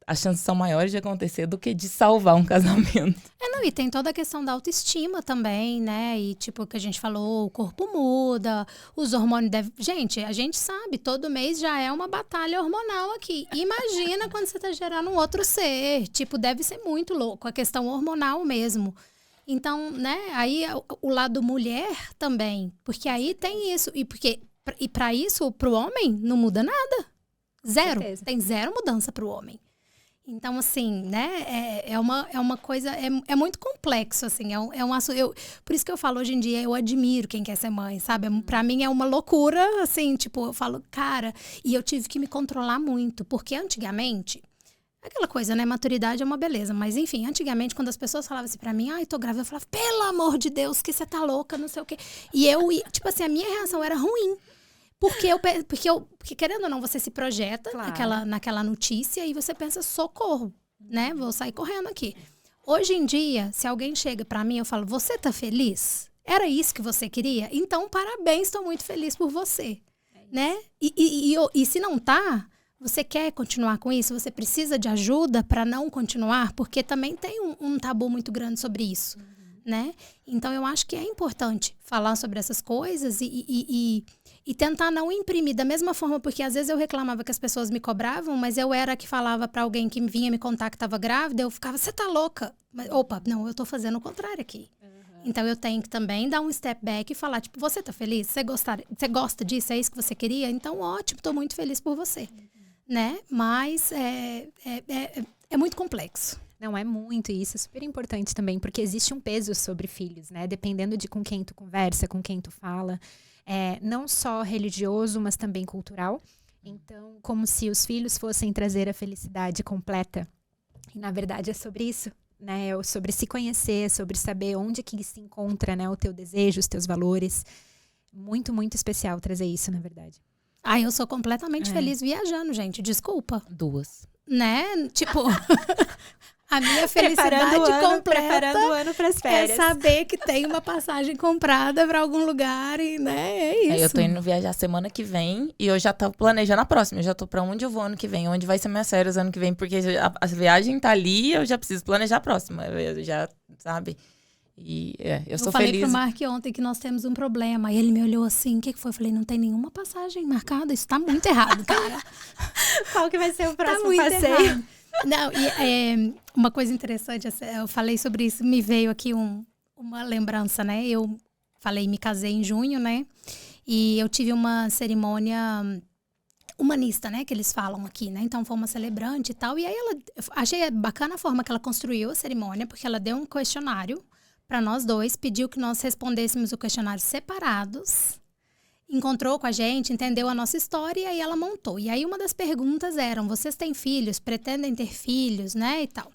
as chances são maiores de acontecer do que de salvar um casamento. E tem toda a questão da autoestima também, né? E tipo, que a gente falou, o corpo muda, os hormônios devem... Gente, a gente sabe, todo mês já é uma batalha hormonal aqui. Imagina quando você tá gerando um outro ser. Tipo, deve ser muito louco, a questão hormonal mesmo. Então, né, aí o lado mulher também, porque aí tem isso. E pra isso, pro homem, não muda nada. Zero. Tem zero mudança pro homem. Então, assim, né, é uma coisa, é muito complexo, assim, por isso que eu falo hoje em dia, eu admiro quem quer ser mãe, sabe? Pra mim é uma loucura, assim, tipo, eu falo, cara, e eu tive que me controlar muito, porque antigamente, aquela coisa, né, maturidade é uma beleza, mas enfim, antigamente, quando as pessoas falavam assim pra mim, tô grávida, eu falava, pelo amor de Deus, que você tá louca, não sei o quê. E tipo assim, a minha reação era ruim. Porque querendo ou não, você se projeta naquela notícia e você pensa, socorro, né? Vou sair correndo aqui. Hoje em dia, se alguém chega pra mim, eu falo, você tá feliz? Era isso que você queria? Então, parabéns, estou muito feliz por você, né? E se não tá, você quer continuar com isso? Você precisa de ajuda pra não continuar? Porque também tem um tabu muito grande sobre isso, né? Então, eu acho que é importante falar sobre essas coisas e tentar não imprimir da mesma forma, porque às vezes eu reclamava que as pessoas me cobravam, mas eu era a que falava pra alguém que vinha me contar que estava grávida, eu ficava, você tá louca? Mas, opa, não, eu tô fazendo o contrário aqui. Então eu tenho que também dar um step back e falar, tipo, você tá feliz? Você gosta disso? É isso que você queria? Então ótimo, tô muito feliz por você. Né? Mas é muito complexo. Não, é muito, e isso é super importante também, porque existe um peso sobre filhos, né? Dependendo de com quem tu conversa, com quem tu fala. Não só religioso, mas também cultural. Então, como se os filhos fossem trazer a felicidade completa. E, na verdade, é sobre isso, né? É sobre se conhecer, sobre saber onde que se encontra, né, o teu desejo, os teus valores. Muito, muito especial trazer isso, na verdade. Eu sou completamente feliz viajando, gente. Desculpa. 2. Né? Tipo... A minha felicidade completa preparando o ano para as férias. É saber que tem uma passagem comprada para algum lugar e, né, é isso. Eu tô indo viajar semana que vem e eu já tô planejando a próxima. Eu já tô pra onde eu vou ano que vem, onde vai ser minhas férias ano que vem, porque a viagem tá ali, eu já preciso planejar a próxima. Eu já, sabe? E eu sou feliz. Eu falei pro Mark ontem que nós temos um problema. E ele me olhou assim, o que foi? Eu falei, não tem nenhuma passagem marcada, isso tá muito errado, cara. Qual que vai ser o próximo passeio? Errado. Não, e uma coisa interessante, eu falei sobre isso, me veio aqui uma lembrança, né? Eu me casei em junho, né? E eu tive uma cerimônia humanista, né? Que eles falam aqui, né? Então foi uma celebrante e tal. E aí achei bacana a forma que ela construiu a cerimônia, porque ela deu um questionário para nós dois, pediu que nós respondêssemos o questionário separados. Encontrou com a gente, entendeu a nossa história e aí ela montou. E aí uma das perguntas eram, vocês têm filhos? Pretendem ter filhos, né? E tal.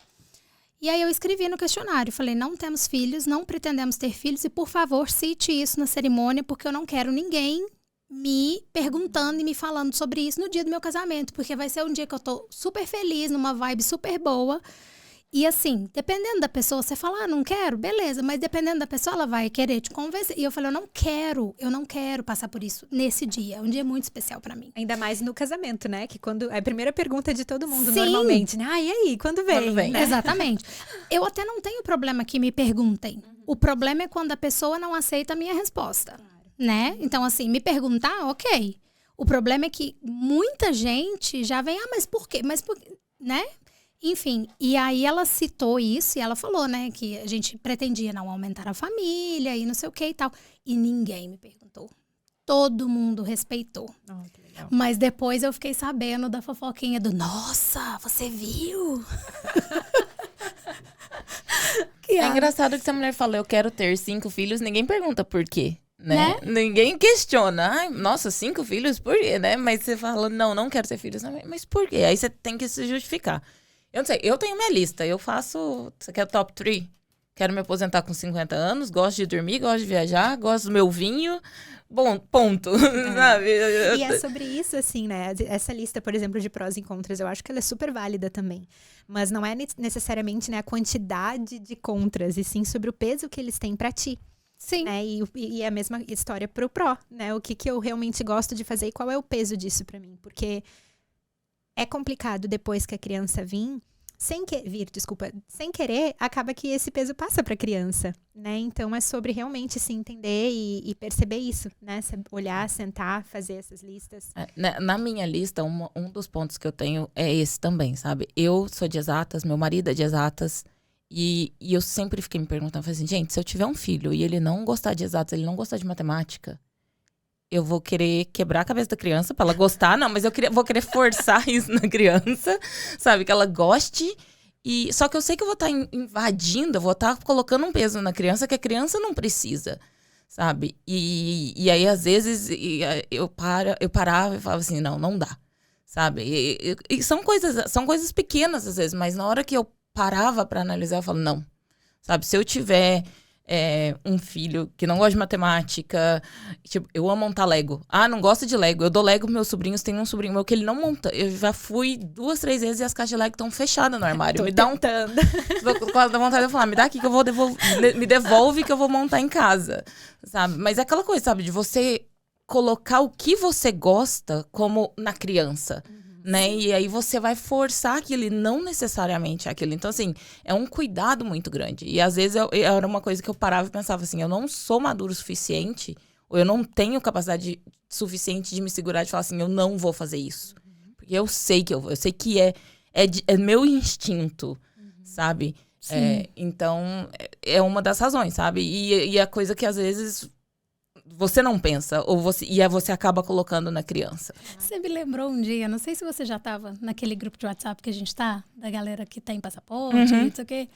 E aí eu escrevi no questionário, falei, não temos filhos, não pretendemos ter filhos e por favor cite isso na cerimônia porque eu não quero ninguém me perguntando e me falando sobre isso no dia do meu casamento, porque vai ser um dia que eu tô super feliz, numa vibe super boa. E assim, dependendo da pessoa, você fala, não quero, beleza, mas dependendo da pessoa, ela vai querer te convencer. E eu falei, eu não quero passar por isso nesse dia. É um dia muito especial pra mim. Ainda mais no casamento, né? Que quando é a primeira pergunta de todo mundo, sim, normalmente, né? E aí, quando vem? Quando vem. Né? Exatamente. Eu até não tenho problema que me perguntem. O problema é quando a pessoa não aceita a minha resposta, né? Então, assim, me perguntar, ok. O problema é que muita gente já vem, mas por quê? Mas por quê? Né? Enfim, e aí ela citou isso e ela falou, né, que a gente pretendia não aumentar a família e não sei o que e tal. E ninguém me perguntou. todo mundo respeitou. Oh, que legal. Mas depois eu fiquei sabendo da fofoquinha do, nossa, você viu? É engraçado que se a mulher fala, eu quero ter 5 filhos, ninguém pergunta por quê, né? Ninguém questiona. Ai, nossa, 5 filhos, por quê, né? Mas você fala, não quero ter filhos. Mas por quê? Aí você tem que se justificar. Eu não sei, eu tenho minha lista, eu faço, você quer top 3? Quero me aposentar com 50 anos, gosto de dormir, gosto de viajar, gosto do meu vinho. Bom, ponto, sabe? E é sobre isso, assim, né? Essa lista, por exemplo, de prós e contras, eu acho que ela é super válida também. Mas não é necessariamente, né, a quantidade de contras, e sim sobre o peso que eles têm pra ti. Sim. Né? E a mesma história pro pró, né? O que eu realmente gosto de fazer e qual é o peso disso pra mim. Porque é complicado depois que a criança sem querer, acaba que esse peso passa para a criança, né? Então é sobre realmente se entender e perceber isso, né? Olhar, sentar, fazer essas listas. Na minha lista, um dos pontos que eu tenho é esse também, sabe? Eu sou de exatas, meu marido é de exatas, e eu sempre fiquei me perguntando, falei assim, gente, se eu tiver um filho e ele não gostar de exatas, ele não gostar de matemática, eu vou querer quebrar a cabeça da criança pra ela gostar. Não, mas vou querer forçar isso na criança, sabe? Que ela goste. Só que eu sei que eu vou estar invadindo, eu vou estar colocando um peso na criança que a criança não precisa, sabe? E aí, às vezes, eu parava e falava assim, não dá, sabe? E são coisas pequenas, às vezes, mas na hora que eu parava pra analisar, eu falo, não, sabe? Se eu tiver... um filho que não gosta de matemática. Tipo, eu amo montar Lego. Não gosto de Lego. Eu dou Lego pros meus sobrinhos. Tem um sobrinho meu que ele não monta. Eu já fui 2, 3 vezes e as caixas de Lego estão fechadas no armário. Me dá dá vontade de falar, me dá aqui que eu vou me devolve que eu vou montar em casa. Sabe? Mas é aquela coisa, sabe? De você colocar o que você gosta como na criança. Né? E aí você vai forçar aquilo e não necessariamente aquilo. Então, assim, é um cuidado muito grande. E às vezes era uma coisa que eu parava e pensava assim, eu não sou maduro o suficiente, ou eu não tenho capacidade suficiente de me segurar de falar assim, eu não vou fazer isso. Porque eu sei que é meu instinto, sabe? Então, é uma das razões, sabe? E a coisa que às vezes... você não pensa, e você acaba colocando na criança. Você me lembrou um dia, não sei se você já estava naquele grupo de WhatsApp que a gente tá, da galera que tem passaporte, não sei o quê.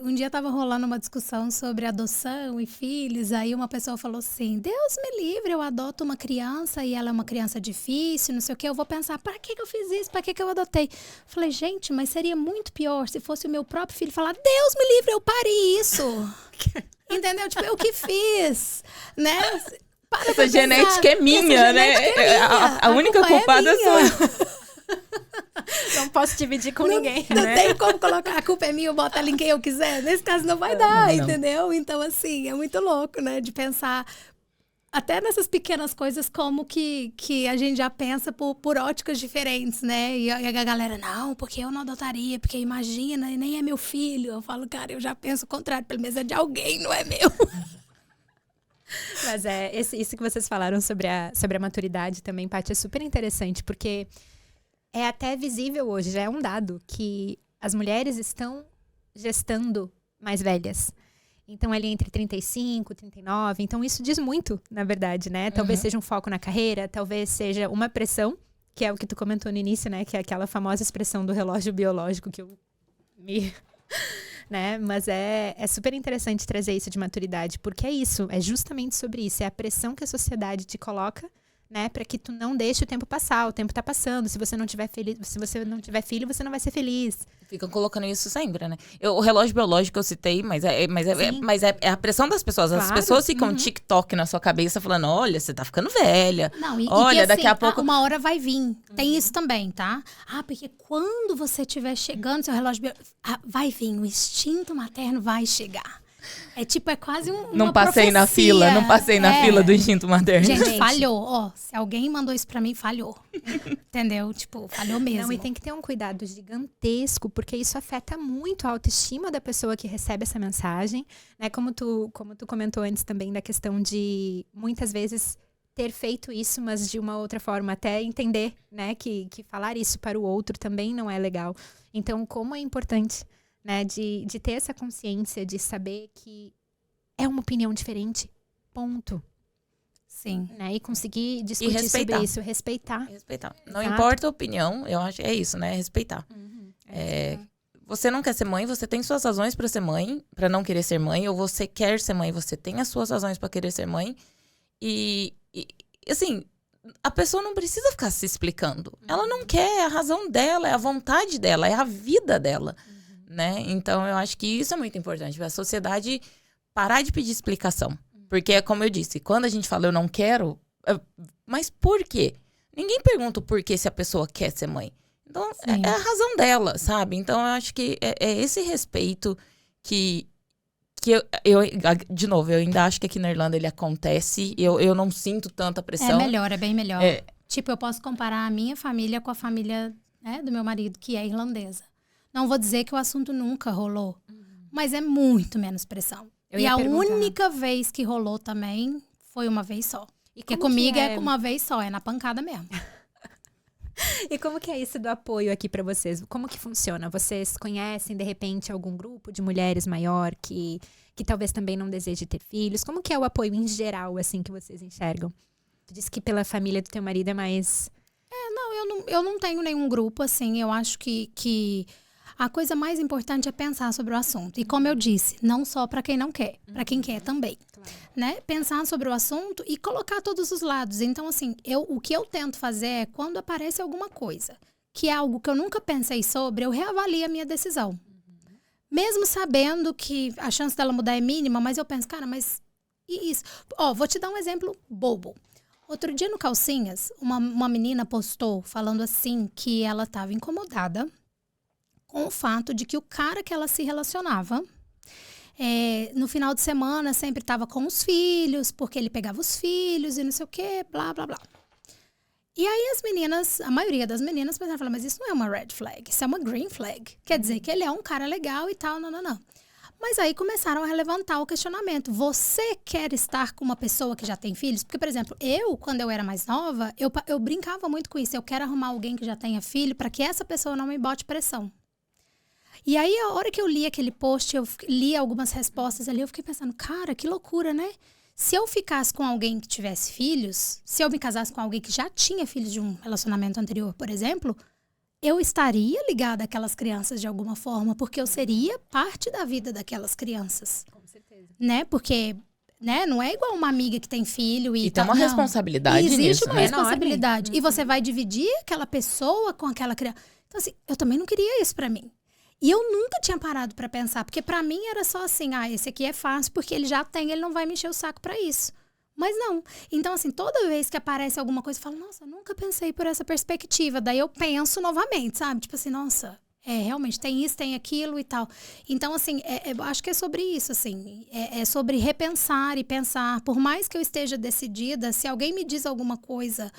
Um dia tava rolando uma discussão sobre adoção e filhos, aí uma pessoa falou assim, Deus me livre, eu adoto uma criança e ela é uma criança difícil, não sei o quê, eu vou pensar, para que eu fiz isso, para que eu adotei? Falei, gente, mas seria muito pior se fosse o meu próprio filho falar, Deus me livre, eu parei isso. Entendeu? Tipo, eu que fiz, né? Essa genética é minha, né? A única culpada sou eu. Não posso dividir com ninguém. Não tem como colocar a culpa é minha, eu boto ela em quem eu quiser. Nesse caso não vai dar, entendeu? Então, assim, é muito louco, né? De pensar até nessas pequenas coisas como que a gente já pensa por óticas diferentes, né? E a galera, não, porque eu não adotaria, porque imagina, nem é meu filho. Eu falo, cara, eu já penso o contrário, pelo menos é de alguém, não é meu. Mas isso que vocês falaram sobre a maturidade também, Paty, é super interessante, porque é até visível hoje, já é um dado, que as mulheres estão gestando mais velhas. Então, ali entre 35, 39. Então, isso diz muito, na verdade, né? Talvez seja um foco na carreira, talvez seja uma pressão, que é o que tu comentou no início, né? Que é aquela famosa expressão do relógio biológico que eu me... né? Mas é super interessante trazer isso de maturidade, porque é isso, é justamente sobre isso. É a pressão que a sociedade te coloca, né? Para que tu não deixe o tempo passar. O tempo tá passando. Se você não tiver filho, você não vai ser feliz. Ficam colocando isso sempre, né? O relógio biológico eu citei, mas é a pressão das pessoas. Claro. As pessoas ficam TikTok na sua cabeça falando, olha, você tá ficando velha. Não, olha, que, daqui assim, a pouco... uma hora vai vir. Tem isso também, tá? Porque quando você estiver chegando, seu relógio biológico... vai vir, o instinto materno vai chegar. É quase uma Não passei profecia. Não passei na fila do instinto materno. Gente, falhou. Se alguém mandou isso pra mim, falhou. Entendeu? Tipo, falhou mesmo. Não, e tem que ter um cuidado gigantesco, porque isso afeta muito a autoestima da pessoa que recebe essa mensagem, né? Como tu comentou antes também da questão de, muitas vezes, ter feito isso, mas de uma outra forma, até entender, né? Que falar isso para o outro também não é legal. Então, como é importante... né, de ter essa consciência, de saber que é uma opinião diferente, ponto. Sim. Né? E conseguir discutir sobre isso, respeitar. Não importa a opinião, eu acho que é isso, né? Respeitar. Você não quer ser mãe, você tem suas razões para ser mãe, para não querer ser mãe, ou você quer ser mãe, você tem as suas razões para querer ser mãe. E assim, a pessoa não precisa ficar se explicando. Ela não quer, é a razão dela, é a vontade dela, é a vida dela, né? Então, eu acho que isso é muito importante, a sociedade parar de pedir explicação. Porque, como eu disse, quando a gente fala eu não quero, mas por quê? Ninguém pergunta o porquê se a pessoa quer ser mãe. Então, é a razão dela, sabe? Então, eu acho que é esse respeito que eu, de novo, eu ainda acho que aqui na Irlanda ele acontece. Eu não sinto tanta pressão. É bem melhor. Tipo, eu posso comparar a minha família com a família, né, do meu marido, que é irlandesa. Não vou dizer que o assunto nunca rolou, mas é muito menos pressão. E a única vez que rolou também foi uma vez só. Porque comigo é uma vez só, é na pancada mesmo. E como que é isso do apoio aqui pra vocês? Como que funciona? Vocês conhecem, de repente, algum grupo de mulheres maior que talvez também não deseje ter filhos? Como que é o apoio em geral, assim, que vocês enxergam? Tu disse que pela família do teu marido é mais... Eu não tenho nenhum grupo, assim. Eu acho que a coisa mais importante é pensar sobre o assunto. E como eu disse, não só para quem não quer, para quem quer também. Claro. Né? Pensar sobre o assunto e colocar todos os lados. Então, assim, o que eu tento fazer é, quando aparece alguma coisa, que é algo que eu nunca pensei sobre, eu reavalio a minha decisão. Mesmo sabendo que a chance dela mudar é mínima, mas eu penso, cara, mas e isso? Vou te dar um exemplo bobo. Outro dia no Calcinhas, uma menina postou falando assim que ela estava incomodada com o fato de que o cara que ela se relacionava, no final de semana sempre estava com os filhos, porque ele pegava os filhos e não sei o quê, blá, blá, blá. E aí as meninas, a maioria das meninas pensaram, mas isso não é uma red flag, isso é uma green flag. Quer dizer que ele é um cara legal e tal, não. Mas aí começaram a levantar o questionamento. Você quer estar com uma pessoa que já tem filhos? Porque, por exemplo, quando eu era mais nova, eu brincava muito com isso. Eu quero arrumar alguém que já tenha filho para que essa pessoa não me bote pressão. E aí, a hora que eu li aquele post, eu li algumas respostas ali, eu fiquei pensando, cara, que loucura, né? Se eu ficasse com alguém que tivesse filhos, se eu me casasse com alguém que já tinha filhos de um relacionamento anterior, por exemplo, eu estaria ligada àquelas crianças de alguma forma, porque eu seria parte da vida daquelas crianças. Com certeza. Né? Porque, né, não é igual uma amiga que tem filho e tem uma responsabilidade nisso, existe uma né? responsabilidade. E você vai dividir aquela pessoa com aquela criança. Então, assim, eu também não queria isso pra mim. E eu nunca tinha parado pra pensar, porque pra mim era só assim, esse aqui é fácil, porque ele já tem, ele não vai me encher o saco pra isso. Mas não. Então, assim, toda vez que aparece alguma coisa, eu falo, nossa, eu nunca pensei por essa perspectiva. Daí eu penso novamente, sabe? Tipo assim, nossa, realmente tem isso, tem aquilo e tal. Então, assim, eu acho que é sobre isso, assim. É sobre repensar e pensar. Por mais que eu esteja decidida, se alguém me diz alguma coisa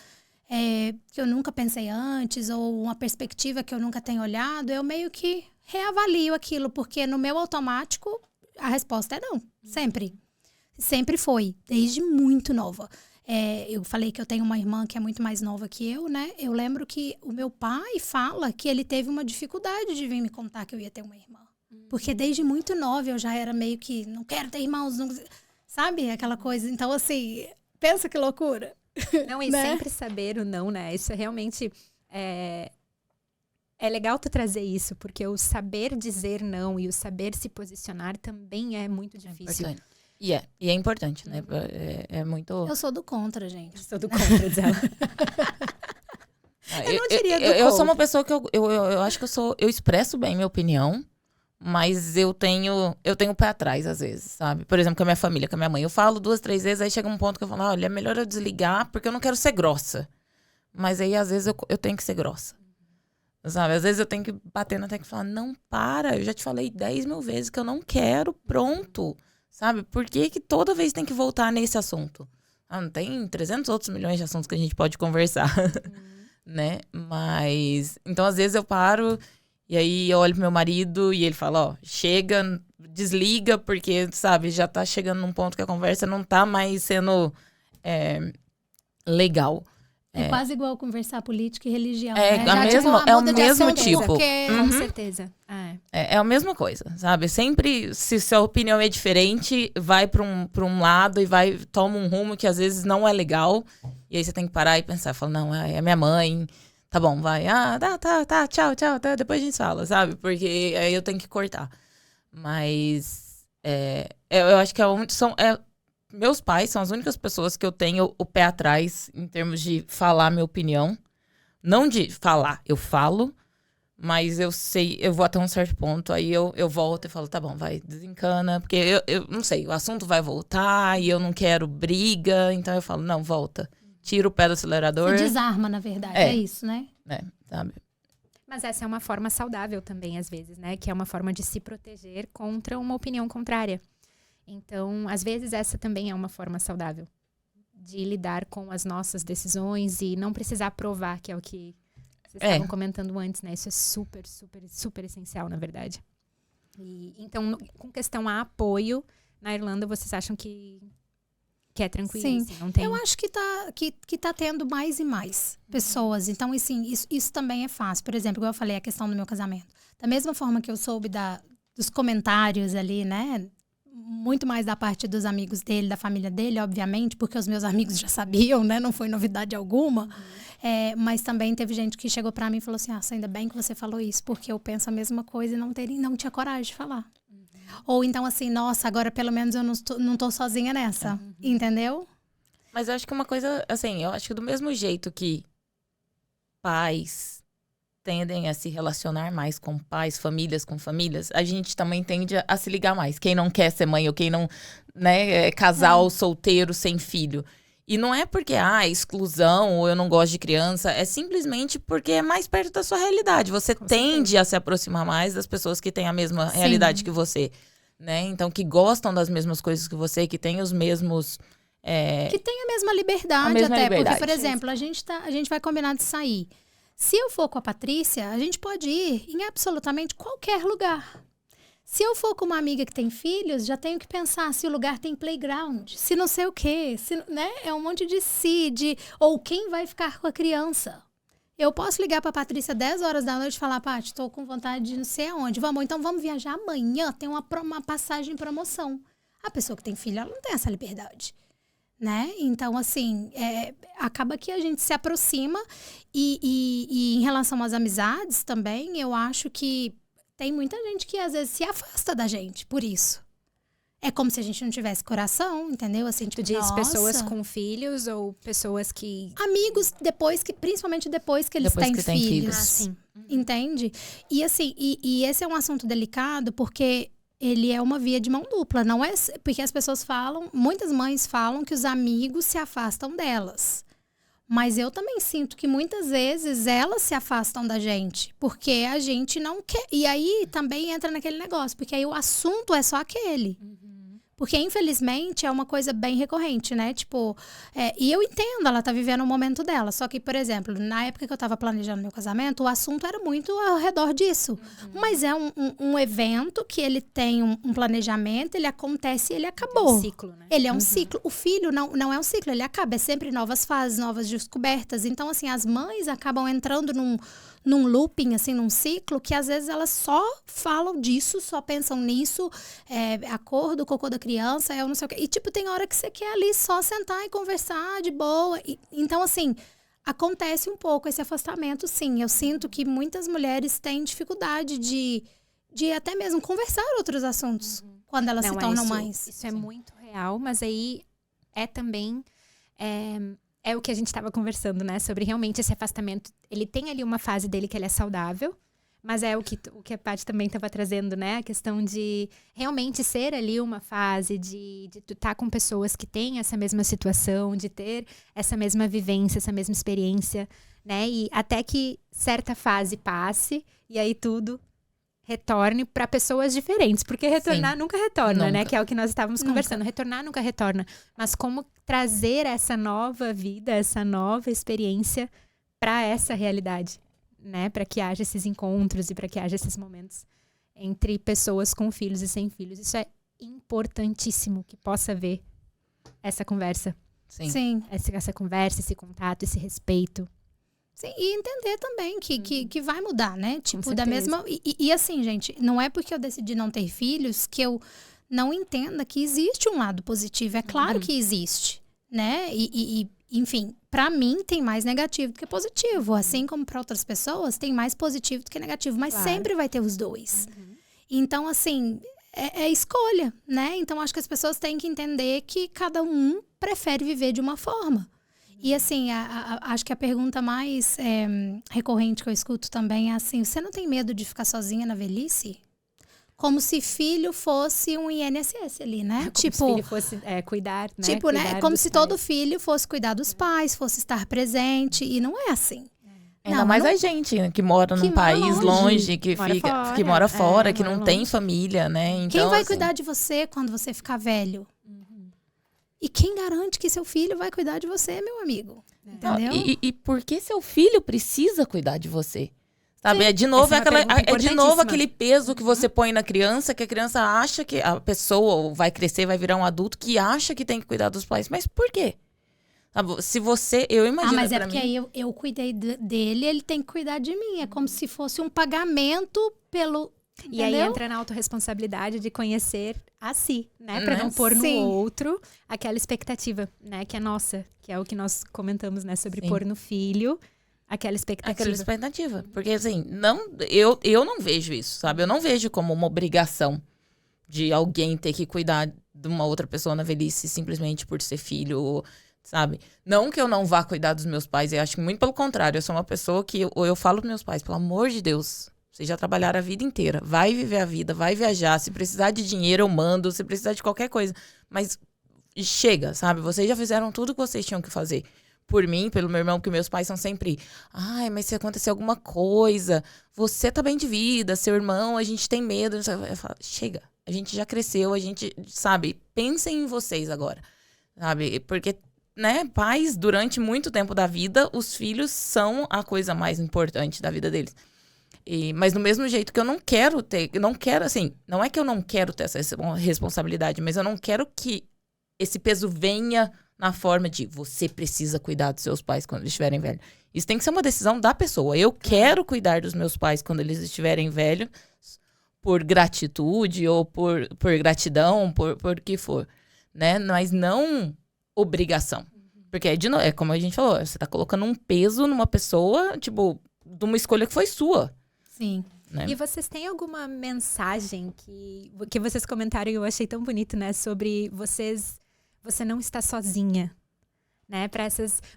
que eu nunca pensei antes, ou uma perspectiva que eu nunca tenho olhado, eu meio que reavalio aquilo, porque no meu automático a resposta é não, sempre. Sempre foi, desde muito nova. Eu falei que eu tenho uma irmã que é muito mais nova que eu, né? Eu lembro que o meu pai fala que ele teve uma dificuldade de vir me contar que eu ia ter uma irmã. Porque desde muito nova eu já era meio que, não quero ter irmãos, não, sabe? Aquela coisa. Então, assim, pensa que loucura. Não, e né? sempre saber o não, né? Isso é realmente... É legal tu trazer isso, porque o saber dizer não e o saber se posicionar também é muito difícil. E é importante, né? É muito... Eu sou do contra, gente. Eu sou do contra, diz ela. Eu não diria do contra. Eu sou uma pessoa que eu acho que eu expresso bem minha opinião, mas eu tenho pé atrás, às vezes, sabe? Por exemplo, com a minha família, com a minha mãe. Eu falo 2, 3 vezes, aí chega um ponto que eu falo, olha, é melhor eu desligar, porque eu não quero ser grossa. Mas aí, às vezes, eu tenho que ser grossa. Sabe? Às vezes eu tenho que bater na tecla e falar, não, para, eu já te falei 10 mil vezes que eu não quero, pronto. Sabe? Por que toda vez tem que voltar nesse assunto? Não tem 300 outros milhões de assuntos que a gente pode conversar, né? Mas, então às vezes eu paro e aí eu olho pro meu marido e ele fala, chega, desliga, porque, sabe, já tá chegando num ponto que a conversa não tá mais sendo legal. É quase igual conversar política e religião. É, né? é o mesmo tipo. Porque... Com certeza. É a mesma coisa, sabe? Sempre, se sua opinião é diferente, vai pra um lado e toma um rumo que às vezes não é legal. E aí você tem que parar e pensar, falar, não, é minha mãe, tá bom, vai. Tá, tchau, tá, depois a gente fala, sabe? Porque aí eu tenho que cortar. Mas eu acho que meus pais são as únicas pessoas que eu tenho o pé atrás em termos de falar minha opinião. Não de falar, eu falo, mas eu sei, eu vou até um certo ponto, aí eu volto e falo, tá bom, vai, desencana, porque eu não sei, o assunto vai voltar e eu não quero briga, então eu falo, não, volta. Tira o pé do acelerador. Você desarma, na verdade, é isso, né? Sabe? Mas essa é uma forma saudável também, às vezes, né? Que é uma forma de se proteger contra uma opinião contrária. Então, às vezes, essa também é uma forma saudável de lidar com as nossas decisões e não precisar provar, que é o que vocês estavam comentando antes, né? Isso é super, super, super essencial, na verdade. Então, com questão a apoio, na Irlanda, vocês acham que é tranquilo? Sim, assim, não tem... eu acho que tá tendo mais e mais pessoas. Então, assim, isso também é fácil. Por exemplo, igual eu falei, a questão do meu casamento. Da mesma forma que eu soube dos comentários ali, né? Muito mais da parte dos amigos dele, da família dele, obviamente, porque os meus amigos já sabiam, né? Não foi novidade alguma. Mas também teve gente que chegou pra mim e falou assim, ainda bem que você falou isso, porque eu penso a mesma coisa e não tinha coragem de falar. Ou então assim, nossa, agora pelo menos eu não tô sozinha nessa, entendeu? Mas eu acho que uma coisa, assim, eu acho que do mesmo jeito que pais tendem a se relacionar mais com pais, famílias com famílias, a gente também tende a se ligar mais. Quem não quer ser mãe ou quem não, né, é casal solteiro sem filho. E não é porque, exclusão ou eu não gosto de criança, é simplesmente porque é mais perto da sua realidade. Você tende a se aproximar mais das pessoas que têm a mesma realidade que você, né? Então, que gostam das mesmas coisas que você, que têm os mesmos... Que tem a mesma liberdade porque, por exemplo, a gente vai combinar de sair. Se eu for com a Patrícia, a gente pode ir em absolutamente qualquer lugar. Se eu for com uma amiga que tem filhos, já tenho que pensar se o lugar tem playground, se não sei o quê, né? É um monte de ou quem vai ficar com a criança. Eu posso ligar para a Patrícia 10 horas da noite e falar, Paty, estou com vontade de não sei aonde. Então vamos viajar amanhã, tem uma passagem em promoção. A pessoa que tem filho, ela não tem essa liberdade. Né? Então, assim, acaba que a gente se aproxima e em relação às amizades também, eu acho que tem muita gente que às vezes se afasta da gente por isso. É como se a gente não tivesse coração, entendeu? Assim, tipo, tu diz pessoas com filhos ou pessoas que... Amigos, principalmente depois que eles têm filhos. Sim. Entende? E assim, e esse é um assunto delicado porque... ele é uma via de mão dupla, não é? Porque as pessoas falam, muitas mães falam que os amigos se afastam delas. Mas eu também sinto que muitas vezes elas se afastam da gente, porque a gente não quer. E aí também entra naquele negócio, porque aí o assunto é só aquele. Porque, infelizmente, é uma coisa bem recorrente, né? Tipo, e eu entendo, ela tá vivendo o momento dela. Só que, por exemplo, na época que eu tava planejando meu casamento, o assunto era muito ao redor disso. Mas é um evento que ele tem um planejamento, ele acontece e ele acabou. É um ciclo, né? Ele é um ciclo. O filho não é um ciclo, ele acaba. É sempre novas fases, novas descobertas. Então, assim, as mães acabam entrando num looping, assim, num ciclo, que às vezes elas só falam disso, só pensam nisso, a cor do cocô da criança, eu não sei o quê. E, tipo, tem hora que você quer ali só sentar e conversar de boa. Então, assim, acontece um pouco esse afastamento, sim. Eu sinto que muitas mulheres têm dificuldade de até mesmo conversar outros assuntos quando elas se tornam mães. Isso é muito real, mas aí é também... É o que a gente estava conversando, né? Sobre realmente esse afastamento. Ele tem ali uma fase dele que ele é saudável, mas é o que a Paty também estava trazendo, né? A questão de realmente ser ali uma fase de estar com pessoas que têm essa mesma situação, de ter essa mesma vivência, essa mesma experiência, né? E até que certa fase passe e aí tudo retorne para pessoas diferentes, porque retornar nunca retorna, né? Que é o que nós estávamos conversando. Retornar nunca retorna, mas como trazer essa nova vida, essa nova experiência para essa realidade, né? Para que haja esses encontros e para que haja esses momentos entre pessoas com filhos e sem filhos. Isso é importantíssimo que possa haver essa conversa. Sim. Essa conversa, esse contato, esse respeito. Sim, e entender também que vai mudar, né? Tipo, da certeza. mesma... E assim, gente, não é porque eu decidi não ter filhos que eu não entenda que existe um lado positivo. É claro que existe, né? Enfim, pra mim tem mais negativo do que positivo. Assim como pra outras pessoas, tem mais positivo do que negativo. Mas sempre vai ter os dois. Então, assim, é escolha, né? Então, acho que as pessoas têm que entender que cada um prefere viver de uma forma. E assim, acho que a pergunta mais recorrente que eu escuto também é assim, você não tem medo de ficar sozinha na velhice? Como se filho fosse um INSS ali, né? Como se filho fosse cuidar, né? Tipo, cuidar né? Como se todo pais. filho fosse cuidar dos pais, fosse estar presente. E não é assim. Ainda mais a gente, né, que mora num país longe, que mora fora, que não tem família, né? Então, quem vai assim, cuidar de você quando você ficar velho? E quem garante que seu filho vai cuidar de você, meu amigo? Entendeu? E por que seu filho precisa cuidar de você? Sabe? É de novo, Essa é uma pergunta de novo importantíssima. aquele peso que você põe na criança, que a criança acha que a pessoa vai crescer, vai virar um adulto que acha que tem que cuidar dos pais. Mas por quê? Sabe? Se você, eu imagino mas é pra porque mim, aí eu cuidei dele, ele tem que cuidar de mim. É como se fosse um pagamento pelo... E aí entendeu? entra na autorresponsabilidade de conhecer a si, né? Pra não pôr no Sim. outro aquela expectativa, né? Que é nossa, que é o que nós comentamos, né? Sobre Sim. pôr no filho aquela expectativa. aquela expectativa. Porque assim, eu não vejo isso, sabe? Eu não vejo como uma obrigação de alguém ter que cuidar de uma outra pessoa na velhice simplesmente por ser filho, sabe? Não que eu não vá cuidar dos meus pais, eu acho que muito pelo contrário. Eu sou uma pessoa que eu falo pros meus pais, pelo amor de Deus, vocês já trabalharam a vida inteira, vai viver a vida, vai viajar, se precisar de dinheiro eu mando, se precisar de qualquer coisa, mas chega, sabe? Vocês já fizeram tudo que vocês tinham que fazer. Por mim, pelo meu irmão, porque meus pais são sempre, ai, mas se acontecer alguma coisa, você tá bem de vida, seu irmão, a gente tem medo. Eu falo, chega, a gente já cresceu, a gente, sabe, pensem em vocês agora, sabe? Porque, né, pais, durante muito tempo da vida, os filhos são a coisa mais importante da vida deles. Mas do mesmo jeito que eu não quero ter, assim, não é que eu não quero ter essa responsabilidade, mas eu não quero que esse peso venha na forma de você precisa cuidar dos seus pais quando eles estiverem velhos. Isso tem que ser uma decisão da pessoa. Eu quero cuidar dos meus pais quando eles estiverem velhos, por gratitude ou por gratidão, por que for, né? Mas não obrigação. Porque é como a gente falou, você tá colocando um peso numa pessoa, tipo, de uma escolha que foi sua. Sim. Né? E vocês têm alguma mensagem que vocês comentaram e eu achei tão bonito, né? Sobre você não está sozinha, né?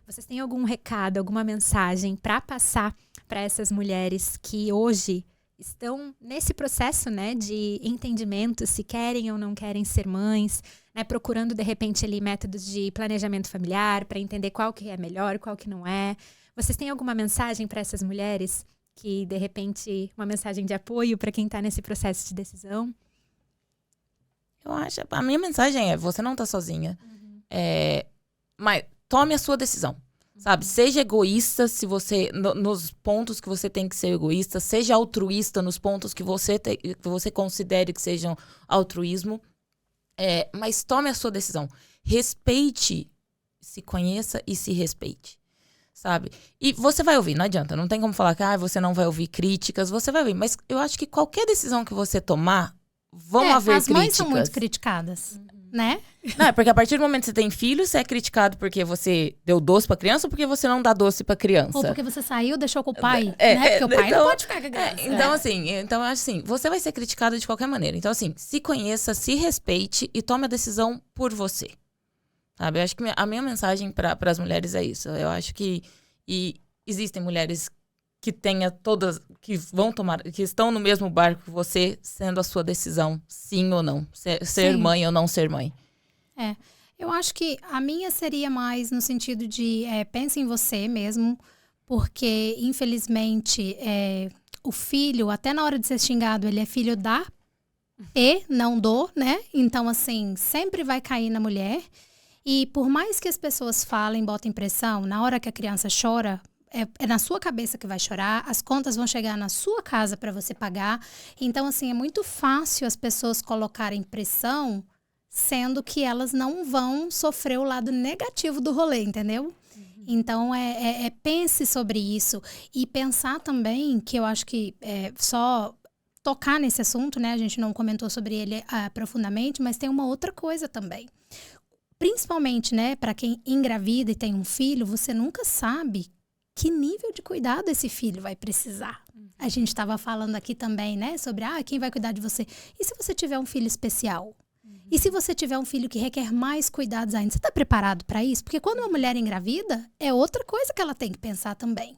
Vocês têm algum recado, alguma mensagem para passar para essas mulheres que hoje estão nesse processo, né? De entendimento, se querem ou não querem ser mães, né? Procurando, de repente, ali métodos de planejamento familiar para entender qual que é melhor, qual que não é. Vocês têm alguma mensagem para essas mulheres? Que, de repente, uma mensagem de apoio para quem está nesse processo de decisão? Eu acho, a minha mensagem é, você não tá sozinha. Mas tome a sua decisão, sabe? Seja egoísta se você, nos pontos que você tem que ser egoísta. Seja altruísta nos pontos que você considere que sejam altruísmo. Mas tome a sua decisão. Respeite, se conheça e se respeite. Sabe? E você vai ouvir, não adianta. Não tem como falar que você não vai ouvir críticas. Você vai ouvir. Mas eu acho que qualquer decisão que você tomar, vão haver críticas. As mães são muito criticadas, né? Não, porque a partir do momento que você tem filho, você é criticado porque você deu doce pra criança ou porque você não dá doce pra criança. Ou porque você saiu, deixou com o pai, né? Porque o pai não pode ficar com a criança. Então, eu acho assim, você vai ser criticado de qualquer maneira. Então, assim, se conheça, se respeite e tome a decisão por você. Sabe? Eu acho que a minha mensagem para as mulheres é isso. Eu acho que existem mulheres que que estão no mesmo barco que você, sendo a sua decisão, sim ou não. Ser mãe ou não ser mãe. Eu acho que a minha seria mais no sentido de pense em você mesmo, porque, infelizmente, o filho, até na hora de ser xingado, ele é filho da e não do, né? Então, assim, sempre vai cair na mulher. E por mais que as pessoas falem, botem pressão, na hora que a criança chora, é na sua cabeça que vai chorar, as contas vão chegar na sua casa para você pagar. Então, assim, é muito fácil as pessoas colocarem pressão sendo que elas não vão sofrer o lado negativo do rolê, entendeu? Então, pense sobre isso. E pensar também, que eu acho que só tocar nesse assunto, né? A gente não comentou sobre ele profundamente, mas tem uma outra coisa também. Principalmente, né, para quem engravida e tem um filho, você nunca sabe que nível de cuidado esse filho vai precisar. A gente estava falando aqui também, né, sobre quem vai cuidar de você. E se você tiver um filho especial? E se você tiver um filho que requer mais cuidados ainda? Você está preparado para isso? Porque quando uma mulher engravida, é outra coisa que ela tem que pensar também.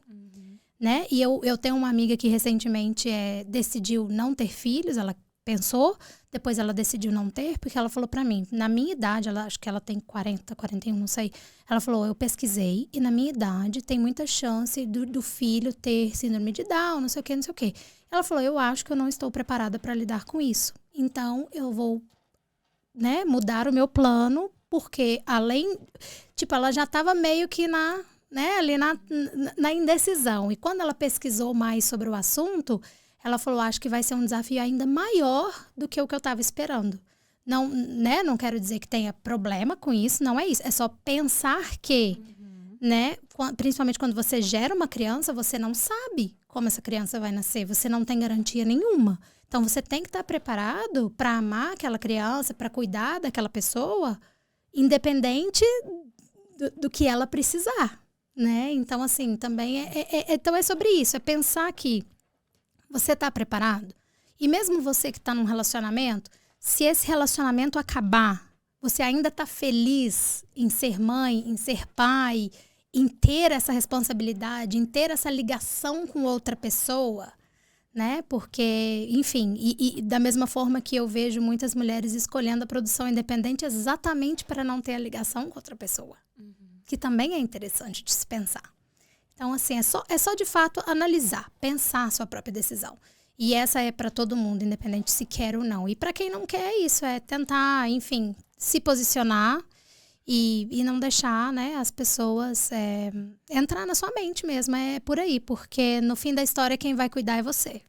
Né? E eu tenho uma amiga que recentemente decidiu não ter filhos, ela pensou, depois ela decidiu não ter, porque ela falou pra mim, na minha idade, acho que ela tem 40, 41, não sei, ela falou, eu pesquisei e na minha idade tem muita chance do filho ter síndrome de Down, não sei o que, não sei o que. Ela falou, eu acho que eu não estou preparada para lidar com isso, então eu vou, né, mudar o meu plano, porque além, tipo, ela já estava meio que ali na indecisão. E quando ela pesquisou mais sobre o assunto, ela falou, acho que vai ser um desafio ainda maior do que o que eu estava esperando. Não, né? Não quero dizer que tenha problema com isso, não é isso. É só pensar que, né? Principalmente quando você gera uma criança, você não sabe como essa criança vai nascer. Você não tem garantia nenhuma. Então, você tem que estar preparado para amar aquela criança, para cuidar daquela pessoa, independente do que ela precisar. Né? Então, assim, também então é sobre isso, é pensar que você está preparado. E mesmo você que está num relacionamento, se esse relacionamento acabar, você ainda está feliz em ser mãe, em ser pai, em ter essa responsabilidade, em ter essa ligação com outra pessoa, né? Porque, enfim, e da mesma forma que eu vejo muitas mulheres escolhendo a produção independente exatamente para não ter a ligação com outra pessoa. Que também é interessante de se pensar. Então, assim, é só de fato analisar, pensar a sua própria decisão. E essa é para todo mundo, independente se quer ou não. E para quem não quer, isso é tentar, enfim, se posicionar e não deixar, né, as pessoas entrar na sua mente mesmo. É por aí, porque no fim da história quem vai cuidar é você.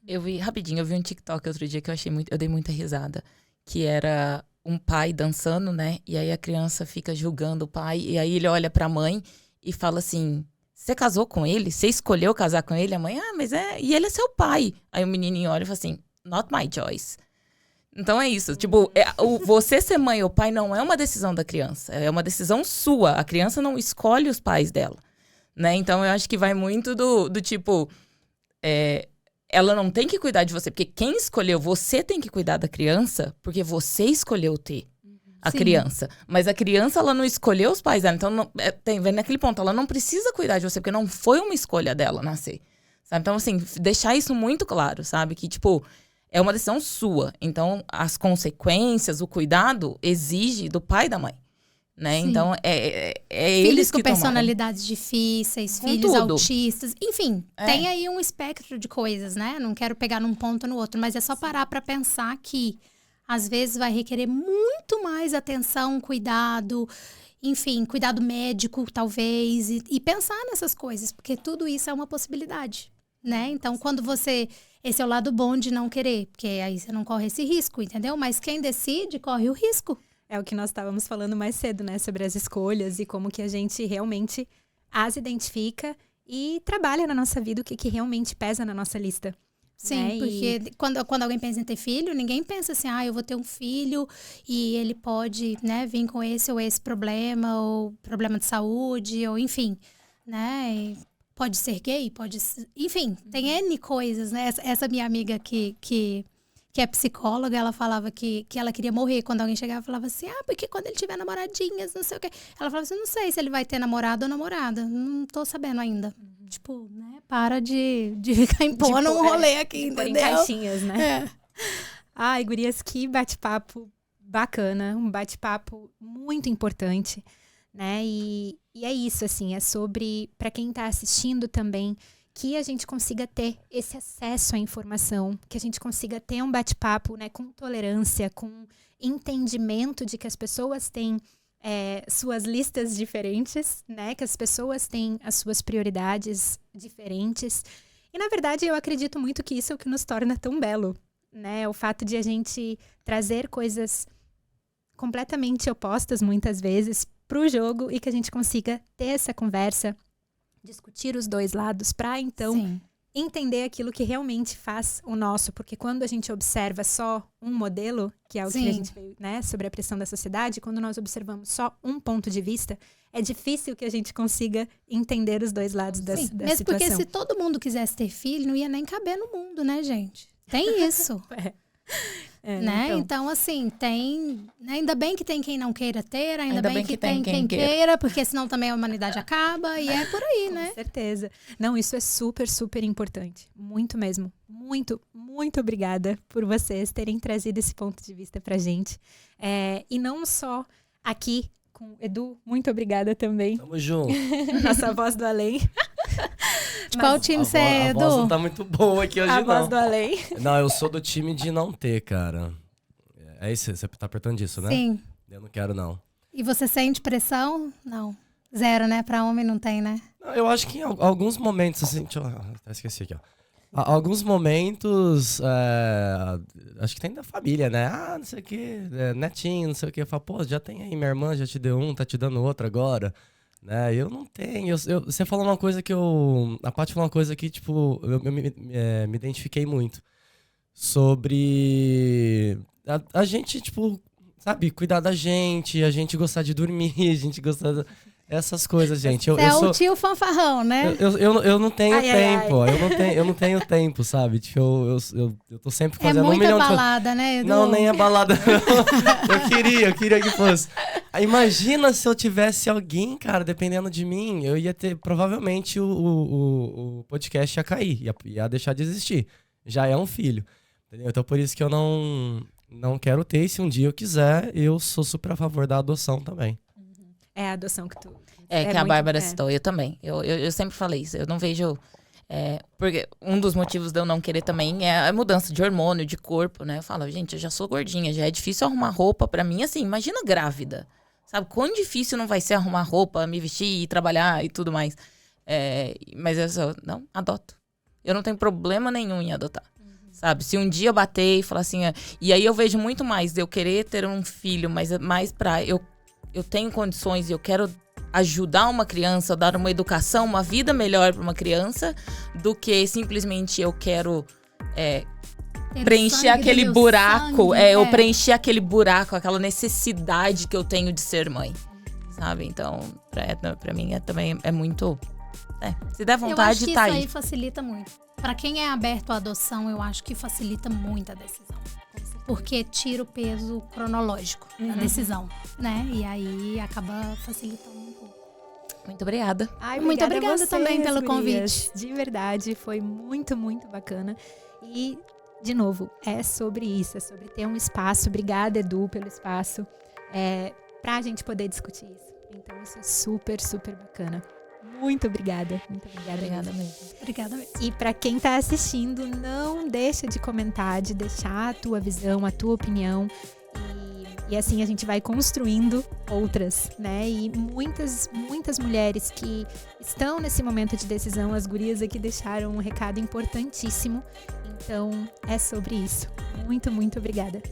Eu vi um TikTok outro dia que eu dei muita risada, que era um pai dançando, né? E aí a criança fica julgando o pai. E aí ele olha pra mãe e fala assim, você casou com ele? Você escolheu casar com ele? A mãe, mas e ele é seu pai. Aí o menininho olha e fala assim, not my choice. Então é isso. Tipo, você ser mãe ou pai não é uma decisão da criança. É uma decisão sua. A criança não escolhe os pais dela. Né? Então eu acho que vai muito do tipo... ela não tem que cuidar de você, porque quem escolheu, você tem que cuidar da criança, porque você escolheu ter a criança. Mas a criança, ela não escolheu os pais dela. Então, vem naquele ponto, ela não precisa cuidar de você, porque não foi uma escolha dela nascer. Sabe? Então, assim, deixar isso muito claro, sabe? Que, tipo, é uma decisão sua. Então, as consequências, o cuidado, exige do pai e da mãe. Né? Então, filhos eles que com personalidades difíceis, com filhos tudo. Autistas, enfim, tem aí um espectro de coisas, né? Não quero pegar num ponto ou no outro, mas é só parar para pensar que às vezes vai requerer muito mais atenção, cuidado, enfim, cuidado médico, talvez, e pensar nessas coisas, porque tudo isso é uma possibilidade, né? Então, quando esse é o lado bom de não querer, porque aí você não corre esse risco, entendeu? Mas quem decide, corre o risco. É o que nós estávamos falando mais cedo, né? Sobre as escolhas e como que a gente realmente as identifica e trabalha na nossa vida o que realmente pesa na nossa lista. Sim, né? Porque quando alguém pensa em ter filho, ninguém pensa assim, eu vou ter um filho e ele pode, né, vir com esse ou esse problema, ou problema de saúde, ou enfim, né? E pode ser gay, pode ser... Enfim, tem N coisas, né? Essa minha amiga que é psicóloga, ela falava que ela queria morrer. Quando alguém chegava, falava assim, porque quando ele tiver namoradinhas, não sei o quê. Ela falava assim, não sei se ele vai ter namorado ou namorada. Não tô sabendo ainda. Tipo, né, para de ficar impondo um rolê aqui, entendeu? Em caixinhas, né? Ai, gurias, que bate-papo bacana. Um bate-papo muito importante, né? E é isso, assim, é sobre, para quem tá assistindo também, que a gente consiga ter esse acesso à informação, que a gente consiga ter um bate-papo, né, com tolerância, com entendimento de que as pessoas têm suas listas diferentes, né, que as pessoas têm as suas prioridades diferentes. E, na verdade, eu acredito muito que isso é o que nos torna tão belo, né, o fato de a gente trazer coisas completamente opostas, muitas vezes, pro jogo e que a gente consiga ter essa conversa, discutir os dois lados para, então, Sim. entender aquilo que realmente faz o nosso. Porque quando a gente observa só um modelo, que é o que a gente veio, né, sobre a pressão da sociedade, quando nós observamos só um ponto de vista, é difícil que a gente consiga entender os dois lados da Mesmo situação. porque se todo mundo quisesse ter filho, não ia nem caber no mundo, né, gente? Tem isso. Né? Então, assim, tem... Ainda bem que tem quem não queira ter, ainda bem que tem quem queira, porque senão também a humanidade acaba, e é por aí, né? Com certeza. Não, isso é super, super importante. Muito mesmo. Muito, muito obrigada por vocês terem trazido esse ponto de vista pra gente. E não só aqui com o Edu, muito obrigada também. Tamo junto. Nossa voz do além. De qual time você é, Edu? A voz não tá muito boa aqui hoje, A não. voz do além. Não, eu sou do time de não ter, cara. É isso, você tá apertando disso, né? Sim. Eu não quero, não. E você sente pressão? Não. Zero, né? Pra homem não tem, né? Não, eu acho que em alguns momentos, assim... Deixa eu... Até esqueci aqui, ó. Alguns momentos, acho que tem da família, né? Ah, não sei o que, netinho, não sei o que. Fala, pô, já tem aí, minha irmã já te deu um, tá te dando outro agora. Né? Eu não tenho. Você falou uma coisa que a Paty falou uma coisa que, tipo, eu me identifiquei muito. Sobre a gente, tipo, sabe, cuidar da gente, a gente gostar de dormir, a gente gostar essas coisas, gente. Você é o tio fanfarrão, né? Eu não tenho tempo, eu não tenho tempo, sabe? Tipo, eu tô sempre fazendo muita 1 milhão balada, né, Edu? Não, nem é balada. Eu queria que fosse. Imagina se eu tivesse alguém, cara, dependendo de mim, eu ia ter, provavelmente o podcast ia cair, ia deixar de existir. Já é um filho, entendeu? Então por isso que eu não quero ter, e se um dia eu quiser, eu sou super a favor da adoção também. É a adoção que tu... que a Bárbara citou, eu também. Eu sempre falei isso, eu não vejo... porque um dos motivos de eu não querer também é a mudança de hormônio, de corpo, né? Eu falo, gente, eu já sou gordinha, já é difícil arrumar roupa pra mim, assim, imagina grávida. Sabe, quão difícil não vai ser arrumar roupa, me vestir, trabalhar e tudo mais. Mas eu só, não, adoto. Eu não tenho problema nenhum em adotar. Sabe, se um dia eu bater e falar assim... E aí eu vejo muito mais de eu querer ter um filho, mas mais pra... Eu tenho condições e eu quero ajudar uma criança, dar uma educação, uma vida melhor para uma criança, do que simplesmente eu quero preencher aquele buraco. Eu preencher aquele buraco, aquela necessidade que eu tenho de ser mãe. Sabe? Então, pra mim também é muito... se der vontade, tá aí. Eu acho que isso aí facilita muito. Pra quem é aberto à adoção, eu acho que facilita muito a decisão. Porque tira o peso cronológico da decisão, né? E aí acaba facilitando um pouco. Muito obrigada. Muito obrigada também pelo convite. De verdade, foi muito, muito bacana. E, de novo, é sobre isso, é sobre ter um espaço. Obrigada, Edu, pelo espaço, pra gente poder discutir isso. Então, isso é super, super bacana. Muito obrigada. Muito obrigada mesmo. Obrigada mesmo. E para quem tá assistindo, não deixa de comentar, de deixar a tua visão, a tua opinião. E assim a gente vai construindo outras, né? E muitas, muitas mulheres que estão nesse momento de decisão, as gurias aqui deixaram um recado importantíssimo. Então, é sobre isso. Muito, muito obrigada.